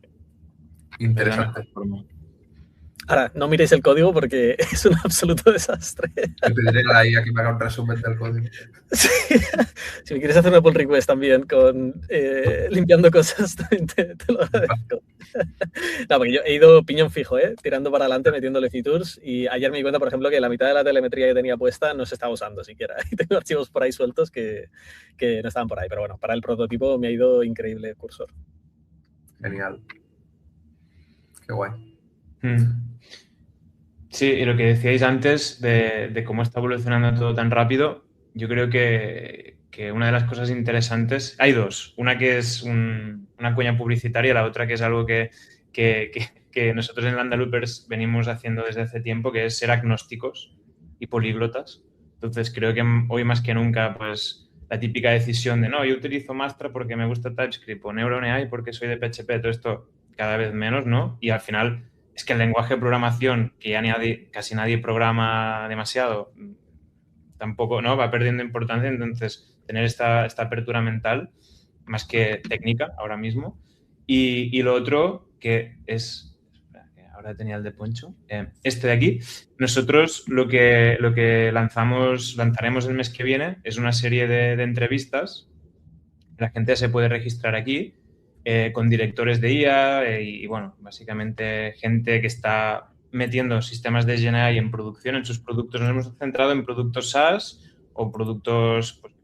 Interesante. Ahora, no miréis el código porque es un absoluto desastre. Te pediré a la IA que me haga un resumen del código. Sí. Si me quieres hacer una pull request también con limpiando cosas, también te lo agradezco. No, porque yo he ido piñón fijo, tirando para adelante, metiéndole features, y ayer me di cuenta, por ejemplo, que la mitad de la telemetría que tenía puesta no se estaba usando siquiera. Y tengo archivos por ahí sueltos que no estaban por ahí. Pero bueno, para el prototipo me ha ido increíble el cursor. Genial. Qué guay. Sí, y lo que decíais antes de cómo está evolucionando todo tan rápido, yo creo que una de las cosas interesantes, hay dos, una que es una cuña publicitaria, la otra que es algo que nosotros en Lambda Loopers venimos haciendo desde hace tiempo, que es ser agnósticos y políglotas. Entonces creo que hoy más que nunca, pues la típica decisión de no, yo utilizo Mastra porque me gusta TypeScript o Neuron AI porque soy de PHP, todo esto cada vez menos, ¿no? Y al final es que el lenguaje de programación, que ya casi nadie programa demasiado, tampoco, ¿no? Va perdiendo importancia. Entonces, tener esta apertura mental, más que técnica ahora mismo. Y lo otro, que es... Ahora tenía el de Poncho. Este de aquí. Nosotros lo que lanzaremos el mes que viene es una serie de entrevistas. La gente se puede registrar aquí. Con directores de IA y, bueno, básicamente gente que está metiendo sistemas de GenAI en producción en sus productos. Nos hemos centrado en productos SaaS o productos, pues,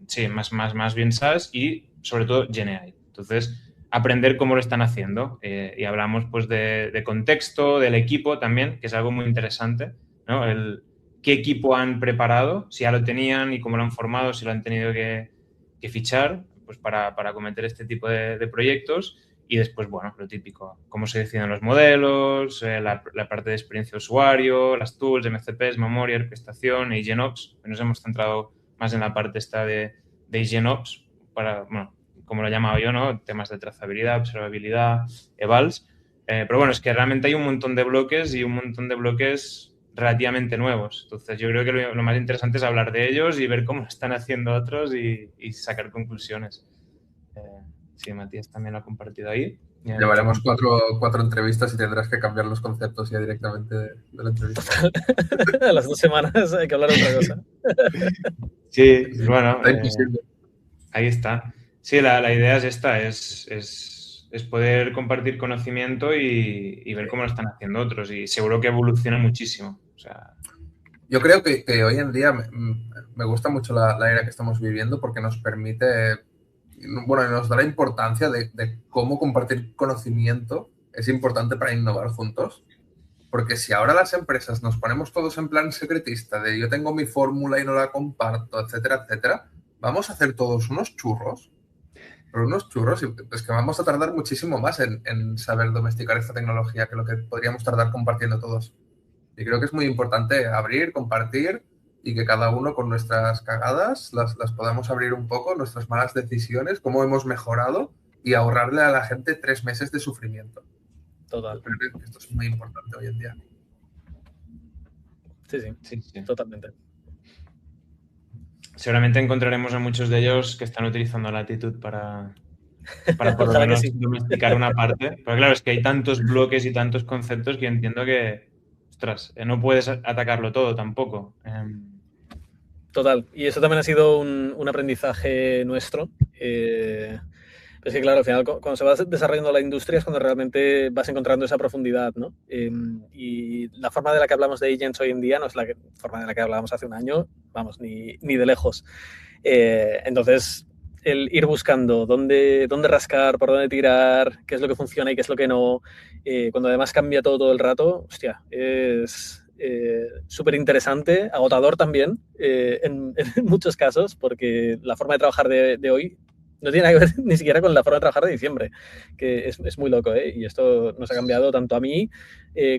sí, más bien SaaS y, sobre todo, GenAI. Entonces, aprender cómo lo están haciendo y hablamos, pues, de contexto, del equipo también, que es algo muy interesante, ¿no? Qué equipo han preparado, si ya lo tenían y cómo lo han formado, si lo han tenido que fichar, pues para acometer este tipo de proyectos. Y después, bueno, lo típico, cómo se deciden los modelos, la parte de experiencia de usuario, las tools, MCPs, memoria, orquestación, AgentOps. Nos hemos centrado más en la parte esta de AgentOps, para, bueno, como lo he llamado yo, ¿no? Temas de trazabilidad, observabilidad, evals. Pero bueno, es que realmente hay un montón de bloques y un montón de bloques relativamente nuevos. Entonces, yo creo que lo más interesante es hablar de ellos y ver cómo están haciendo otros y sacar conclusiones. Sí, Matías también lo ha compartido ahí. Llevaremos cuatro entrevistas y tendrás que cambiar los conceptos ya directamente de la entrevista. A las 2 semanas hay que hablar de otra cosa. Sí, bueno, está imposible. Ahí está. Sí, la idea es esta, es poder compartir conocimiento y ver cómo lo están haciendo otros. Y seguro que evoluciona muchísimo. O sea... Yo creo que hoy en día me gusta mucho la era que estamos viviendo porque nos permite, bueno, nos da la importancia de cómo compartir conocimiento es importante para innovar juntos. Porque si ahora las empresas nos ponemos todos en plan secretista de yo tengo mi fórmula y no la comparto, etcétera, etcétera, vamos a hacer todos unos churros. Pero unos churros, y pues que vamos a tardar muchísimo más en saber domesticar esta tecnología que lo que podríamos tardar compartiendo todos. Y creo que es muy importante abrir, compartir y que cada uno con nuestras cagadas las podamos abrir un poco, nuestras malas decisiones, cómo hemos mejorado y ahorrarle a la gente 3 meses de sufrimiento. Total. Creo que esto es muy importante hoy en día. Sí, totalmente. Seguramente encontraremos a muchos de ellos que están utilizando Latitude para por lo menos domesticar una parte. Pero claro, es que hay tantos bloques y tantos conceptos que entiendo que, ostras, no puedes atacarlo todo tampoco. Total. Y eso también ha sido un aprendizaje nuestro. Es que, claro, al final, cuando se va desarrollando la industria es cuando realmente vas encontrando esa profundidad, ¿no? Y la forma de la que hablamos de agents hoy en día no es la forma de la que hablábamos hace un año, vamos, ni de lejos. Entonces, el ir buscando dónde rascar, por dónde tirar, qué es lo que funciona y qué es lo que no, cuando además cambia todo el rato, hostia, es súper interesante, agotador también en muchos casos, porque la forma de trabajar de hoy no tiene nada que ver ni siquiera con la forma de trabajar de diciembre, que es muy loco, ¿eh? Y esto nos ha cambiado tanto a mí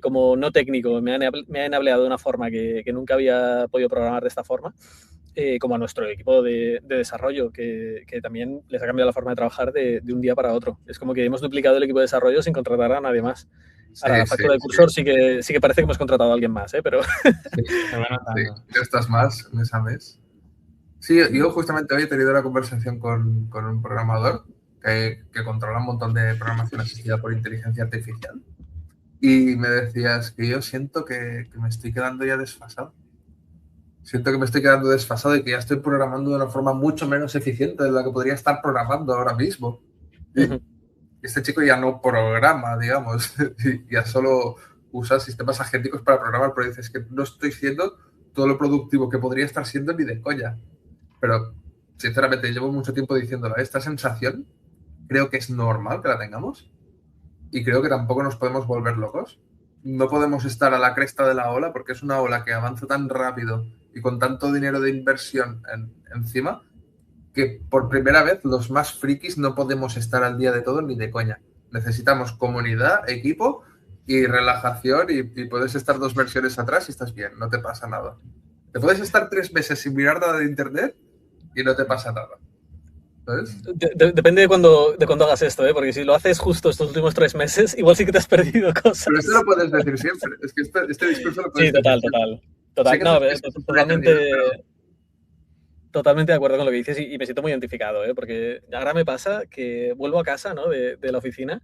como no técnico. Me ha enableado de una forma que nunca había podido programar de esta forma, como a nuestro equipo de desarrollo, que también les ha cambiado la forma de trabajar de un día para otro. Es como que hemos duplicado el equipo de desarrollo sin contratar a nadie más. Ahora, la factura de cursor sí que parece que hemos contratado a alguien más, ¿eh? Pero... ya estás más mes a mes. Sí, yo justamente hoy he tenido una conversación con un programador que controla un montón de programación asistida por inteligencia artificial y me decías que yo siento que me estoy quedando ya desfasado. Siento que me estoy quedando desfasado y que ya estoy programando de una forma mucho menos eficiente de la que podría estar programando ahora mismo. Este chico ya no programa, digamos, ya solo usa sistemas agénticos para programar, pero dices que no estoy siendo todo lo productivo que podría estar siendo ni de coña. Pero, sinceramente, llevo mucho tiempo diciéndolo. Esta sensación creo que es normal que la tengamos y creo que tampoco nos podemos volver locos. No podemos estar a la cresta de la ola porque es una ola que avanza tan rápido y con tanto dinero de inversión encima que por primera vez los más frikis no podemos estar al día de todo ni de coña. Necesitamos comunidad, equipo y relajación y puedes estar 2 versiones atrás y estás bien, no te pasa nada. Te puedes estar 3 meses sin mirar nada de internet y no te pasa nada. ¿Sabes? Depende de cuándo hagas esto, ¿eh? Porque si lo haces justo estos últimos 3 meses, igual sí que te has perdido cosas. Pero esto lo puedes decir siempre. Es que este discurso lo puedes decir siempre. Total. No, totalmente de acuerdo con lo que dices y me siento muy identificado, ¿eh? Porque ahora me pasa que vuelvo a casa, ¿no? de la oficina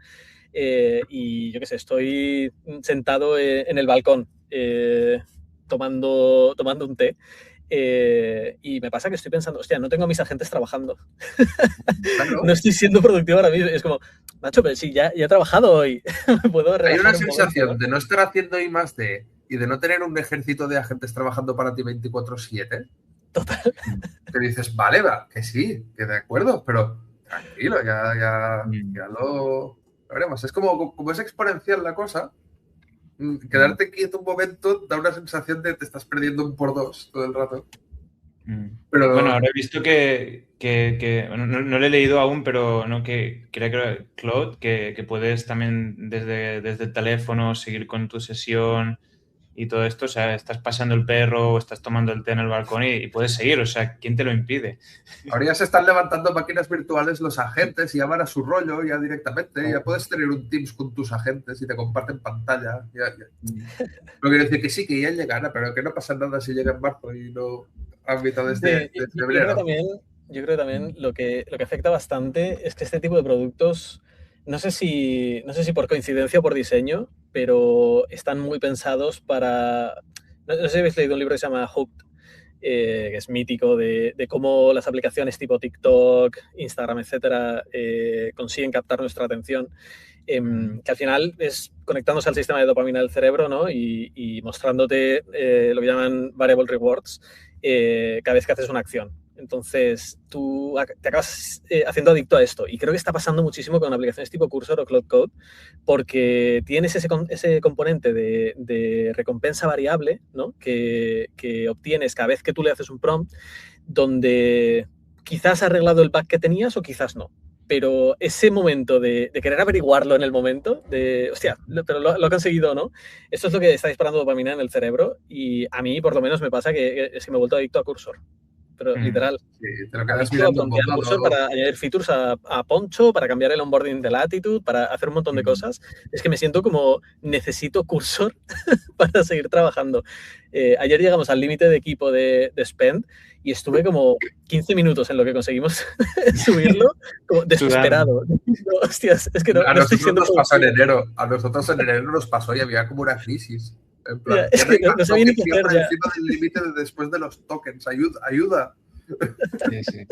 y yo qué sé, estoy sentado en el balcón tomando un té. Y me pasa que estoy pensando, hostia, no tengo a mis agentes trabajando. Claro. No estoy siendo productivo ahora mismo. Es como, macho, pero sí, ya he trabajado hoy. Puedo Hay una sensación de no estar haciendo I+D y de no tener un ejército de agentes trabajando para ti 24/7. Total. Que dices, vale, va, que sí, que de acuerdo, pero tranquilo, ya lo veremos. Es como es exponencial la cosa. Quedarte quieto un momento da una sensación de que te estás perdiendo un por 2 todo el rato. Pero... Bueno, ahora he visto que bueno, no lo he leído aún, pero no que creo que Claude, que puedes también desde el teléfono seguir con tu sesión y todo esto, o sea, estás paseando el perro o estás tomando el té en el balcón y puedes seguir, o sea, ¿quién te lo impide? Ahora ya se están levantando máquinas virtuales los agentes y ya van a su rollo ya directamente, ya puedes tener un Teams con tus agentes y te comparten pantalla. No quiero decir que sí, que ya llegará, pero que no pasa nada si llega en marzo y no a mitad de febrero. Yo creo que también lo que afecta bastante es que este tipo de productos, no sé si por coincidencia o por diseño, pero están muy pensados para... No sé si habéis leído un libro que se llama Hooked, que es mítico de cómo las aplicaciones tipo TikTok, Instagram, etcétera, consiguen captar nuestra atención. Que al final es conectándose al sistema de dopamina del cerebro, ¿no? y mostrándote lo que llaman variable rewards cada vez que haces una acción. Entonces, tú te acabas haciendo adicto a esto. Y creo que está pasando muchísimo con aplicaciones tipo Cursor o Cloud Code, porque tienes ese componente de recompensa variable, ¿no? que obtienes cada vez que tú le haces un prompt, donde quizás ha arreglado el bug que tenías o quizás no. Pero ese momento de querer averiguarlo en el momento, de, hostia, pero lo ha conseguido, ¿no? Esto es lo que está disparando dopamina en el cerebro y a mí, por lo menos, me pasa que es que me he vuelto adicto a Cursor. Pero literal. Sí, te lo quedas Adicto a mirando promptear Cursor para añadir features a Poncho, para cambiar el onboarding de Latitude, para hacer un montón de cosas. Es que me siento como necesito Cursor para seguir trabajando. Ayer llegamos al límite de equipo de Spend y estuve como 15 minutos en lo que conseguimos subirlo, como desesperado. No, hostias, es que no estoy siendo nos pasó en enero. A nosotros en enero nos pasó y había como una crisis. En plan, es que no sabía ni qué hacer ya. Encima del límite después de los tokens. Ayuda. Sí, sí.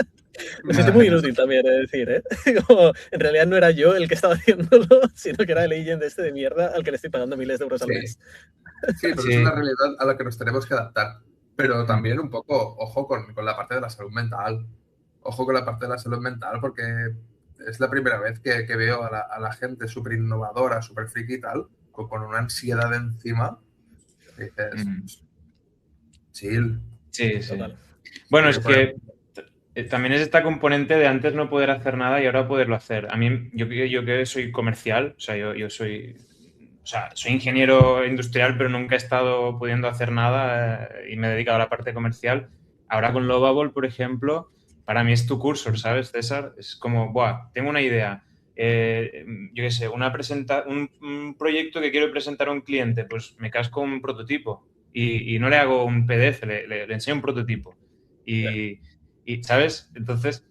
Me siento muy inútil también, es decir, ¿eh? Como, en realidad no era yo el que estaba haciéndolo, sino que era el agent de mierda al que le estoy pagando miles de euros al mes. Sí, pero es una realidad a la que nos tenemos que adaptar. Pero también un poco, ojo con la parte de la salud mental. Ojo con la parte de la salud mental, porque es la primera vez que veo a la gente súper innovadora, súper friki y tal, con una ansiedad encima. Y dices, chill. Sí, sí. Total. Bueno, es que también es esta componente de antes no poder hacer nada y ahora poderlo hacer. A mí, yo que soy comercial, o sea, yo soy ingeniero industrial, pero nunca he estado pudiendo hacer nada y me he dedicado a la parte comercial. Ahora con Lovable, por ejemplo, para mí es tu Cursor, ¿sabes, César? Es como, buah, tengo una idea. Yo qué sé, un proyecto que quiero presentar a un cliente, pues me casco un prototipo y no le hago un PDF, le enseño un prototipo. Y, ¿sabes? Entonces,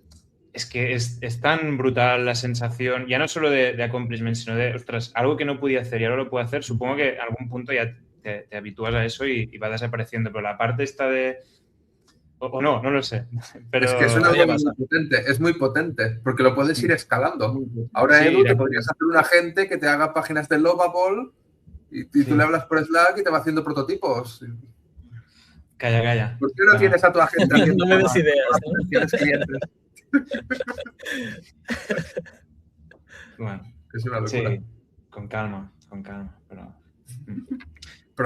es que es tan brutal la sensación, ya no solo de accomplishment, sino de, ostras, algo que no podía hacer y ahora lo puedo hacer. Supongo que en algún punto ya te habitúas a eso y va desapareciendo, pero la parte esta de... O no lo sé. Pero... Es que es muy potente, porque lo puedes ir escalando. Ahora, sí, Edu, te podrías hacer un agente que te haga páginas de Lovable y tú le hablas por Slack y te va haciendo prototipos. Calla. ¿Por qué no tienes a tu agente haciendo no me des ideas, ¿no? Tienes clientes. Bueno, es una locura. Sí, con calma, pero...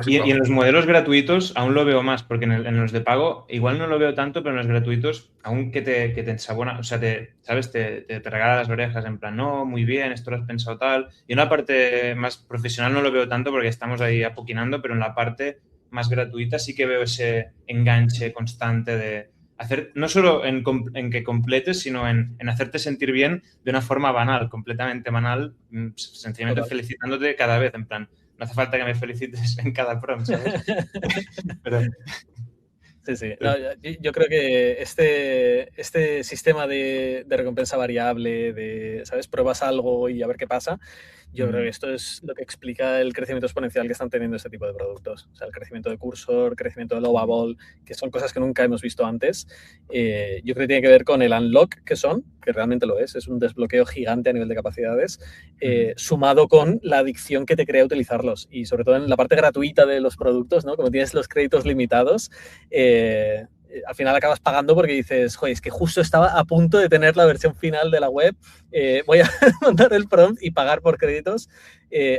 Y en los modelos gratuitos aún lo veo más, porque en los de pago igual no lo veo tanto, pero en los gratuitos aún que te ensabona, o sea, ¿sabes? Te regala las orejas en plan, no, muy bien, esto lo has pensado tal. Y en la parte más profesional no lo veo tanto porque estamos ahí apoquinando, pero en la parte más gratuita sí que veo ese enganche constante de hacer, no solo en que completes, sino en hacerte sentir bien de una forma banal, completamente banal, sencillamente felicitándote cada vez, en plan, no hace falta que me felicites en cada prompt, ¿sabes? Pero... Sí. No, yo creo que este sistema de recompensa variable, ¿sabes? Pruebas algo y a ver qué pasa. Yo creo que esto es lo que explica el crecimiento exponencial que están teniendo este tipo de productos. O sea, el crecimiento de Cursor, el crecimiento de Lovable, que son cosas que nunca hemos visto antes. Yo creo que tiene que ver con el unlock que realmente lo es un desbloqueo gigante a nivel de capacidades, sumado con la adicción que te crea utilizarlos. Y sobre todo en la parte gratuita de los productos, ¿no? Como tienes los créditos limitados, al final acabas pagando porque dices, joder, es que justo estaba a punto de tener la versión final de la web, voy a mandar el prompt y pagar por créditos,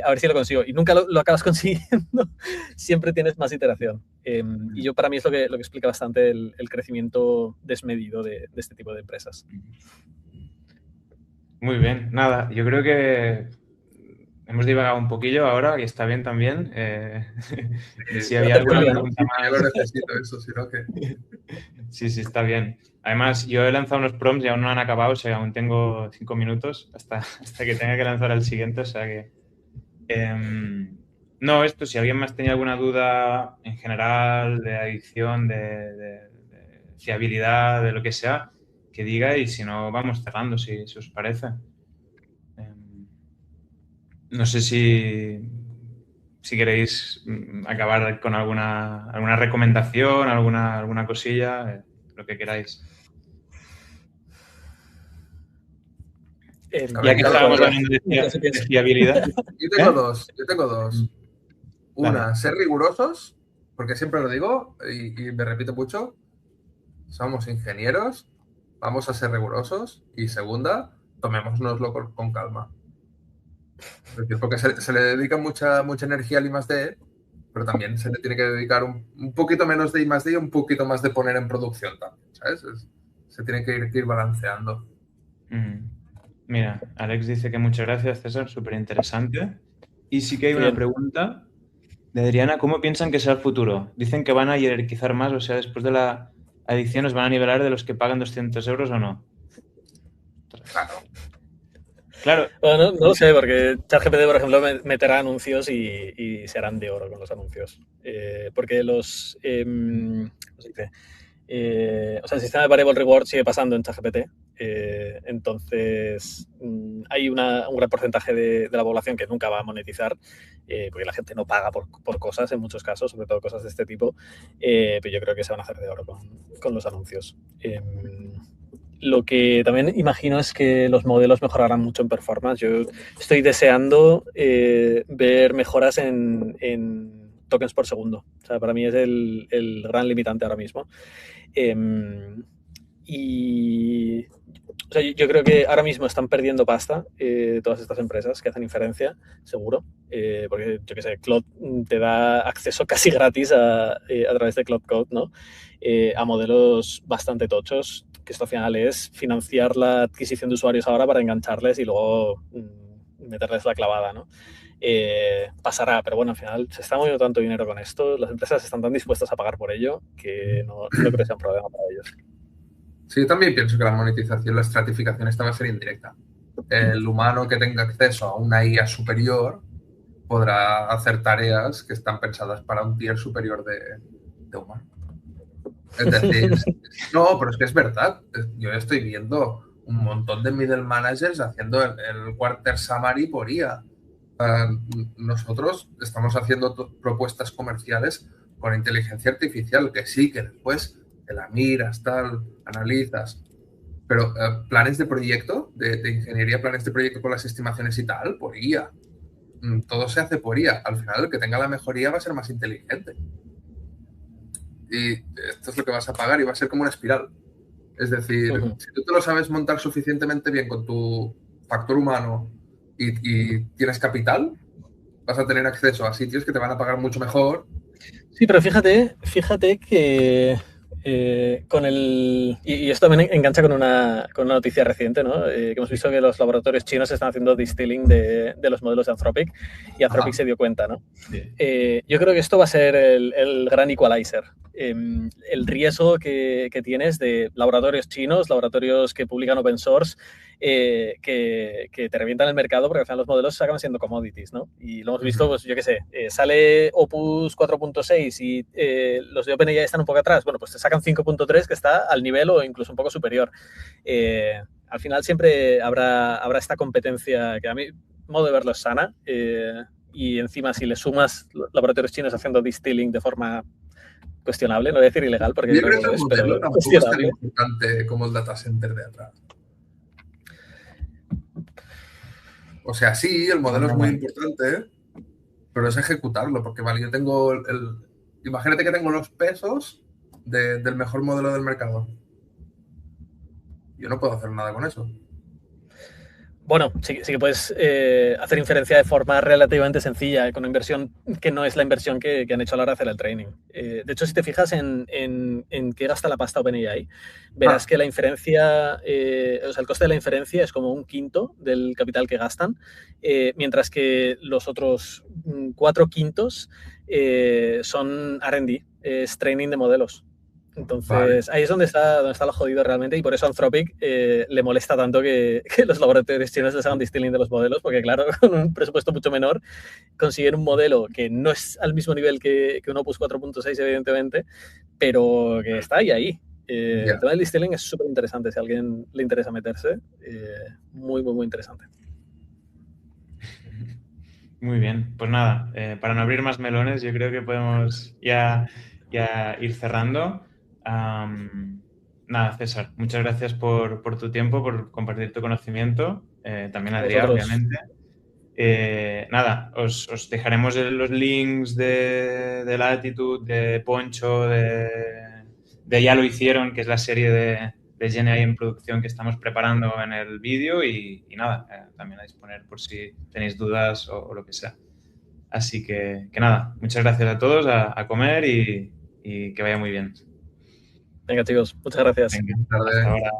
a ver si lo consigo. Y nunca lo acabas consiguiendo, siempre tienes más iteración. Y yo, para mí es lo que explica bastante el crecimiento desmedido de este tipo de empresas. Muy bien, nada, yo creo que hemos divagado un poquillo ahora y está bien también. Si había alguna pregunta más... Yo lo necesito eso, sino que... Sí, está bien. Además, yo he lanzado unos prompts y aún no han acabado, o sea, aún tengo 5 minutos hasta que tenga que lanzar el siguiente, o sea que... no, esto, si alguien más tenía alguna duda en general de adicción, de fiabilidad, de lo que sea, que diga y si no, vamos cerrando, si os parece. No sé si queréis acabar con alguna recomendación, alguna cosilla, lo que queráis. Ya que estábamos hablando de fiabilidad. Yo tengo dos. Una, ser rigurosos, porque siempre lo digo y me repito mucho. somos ingenieros, vamos a ser rigurosos y segunda, tomémonoslo con calma. Es decir, porque se le dedica mucha energía al I+D, pero también se le tiene que dedicar un poquito menos de I+D y un poquito más de poner en producción también, ¿sabes? Se tiene que ir balanceando. Mira, Alex dice que muchas gracias, César, súper interesante. Y sí que hay una pregunta de Adriana, ¿cómo piensan que será el futuro? Dicen que van a jerarquizar más, o sea, después de la adicción os van a nivelar de los que pagan 200 euros o no. Claro. Bueno, no lo sé, porque ChatGPT, por ejemplo, meterá anuncios y se harán de oro con los anuncios. Porque ¿cómo se dice? O sea, el sistema de Variable Reward sigue pasando en ChatGPT. Entonces, hay un gran porcentaje de la población que nunca va a monetizar, porque la gente no paga por cosas en muchos casos, sobre todo cosas de este tipo. Pero yo creo que se van a hacer de oro con los anuncios. Lo que también imagino es que los modelos mejorarán mucho en performance. Yo estoy deseando ver mejoras en tokens por segundo. O sea, para mí es el gran limitante ahora mismo. Y o sea, yo creo que ahora mismo están perdiendo pasta todas estas empresas que hacen inferencia, seguro. Porque, yo qué sé, Claude te da acceso casi gratis a través de Claude Code, ¿no? A modelos bastante tochos, que esto al final es financiar la adquisición de usuarios ahora para engancharles y luego meterles la clavada, ¿no? Pasará, pero bueno, al final se está moviendo tanto dinero con esto, las empresas están tan dispuestas a pagar por ello que no creo que sea un problema para ellos. Sí, yo también pienso que la monetización, la estratificación esta va a ser indirecta. El humano que tenga acceso a una IA superior podrá hacer tareas que están pensadas para un tier superior de humano. Es decir, no, pero es que es verdad. Yo estoy viendo un montón de middle managers haciendo el quarter summary por IA. Nosotros estamos haciendo propuestas comerciales con inteligencia artificial, que sí, que después te la miras, tal, analizas. Pero planes de proyecto, de ingeniería, planes de proyecto con las estimaciones y tal, por IA. Todo se hace por IA. Al final, el que tenga la mejor IA va a ser más inteligente. Y esto es lo que vas a pagar y va a ser como una espiral. Es decir, si tú te lo sabes montar suficientemente bien con tu factor humano y tienes capital, vas a tener acceso a sitios que te van a pagar mucho mejor. Sí, pero fíjate que con el... Y esto también engancha con una noticia reciente, ¿no? Que hemos visto que los laboratorios chinos están haciendo distilling de los modelos de Anthropic y Anthropic se dio cuenta, ¿no? Yo creo que esto va a ser el gran equalizer. El riesgo que tienes de laboratorios chinos, laboratorios que publican open source, que te revientan el mercado porque al final los modelos acaban siendo commodities, ¿no? Y lo hemos visto, pues yo qué sé, sale Opus 4.6 y los de OpenAI están un poco atrás, bueno, pues te sacan 5.3 que está al nivel o incluso un poco superior. Al final siempre habrá esta competencia que a mí, modo de verlo, es sana, y encima si le sumas laboratorios chinos haciendo distilling de forma cuestionable, no voy a decir ilegal porque yo creo que el modelo tampoco es tan importante como el data center de atrás. O sea, sí, el modelo es muy importante, pero es ejecutarlo, porque vale, yo tengo imagínate que tengo los pesos del mejor modelo del mercado. Yo no puedo hacer nada con eso. Bueno, sí que puedes hacer inferencia de forma relativamente sencilla, con una inversión que no es la inversión que han hecho a la hora de hacer el training. De hecho, si te fijas en qué gasta la pasta OpenAI, verás que la inferencia, o sea, el coste de la inferencia es como 1/5 del capital que gastan, mientras que los otros 4/5 son R&D, es training de modelos. Entonces, ahí es donde está lo jodido realmente y por eso Anthropic le molesta tanto que los laboratorios chinos les hagan distilling de los modelos, porque claro, con un presupuesto mucho menor consiguen un modelo que no es al mismo nivel que un Opus 4.6, evidentemente, pero que está ahí. El tema del distilling es súper interesante, si a alguien le interesa meterse, muy, muy, muy interesante. Muy bien, pues nada, para no abrir más melones, yo creo que podemos ya ir cerrando. Nada, César, muchas gracias por tu tiempo, por compartir tu conocimiento. También Adrián, obviamente. Nada, os dejaremos los links de Latitude, de Poncho, de de Ya lo hicieron, que es la serie de GenAI en producción que estamos preparando en el vídeo y nada, también a disponer por si tenéis dudas o lo que sea. Así que nada, muchas gracias a todos, a comer y que vaya muy bien. Venga, chicos, muchas gracias. Venga, Buenas tardes. hasta ahora.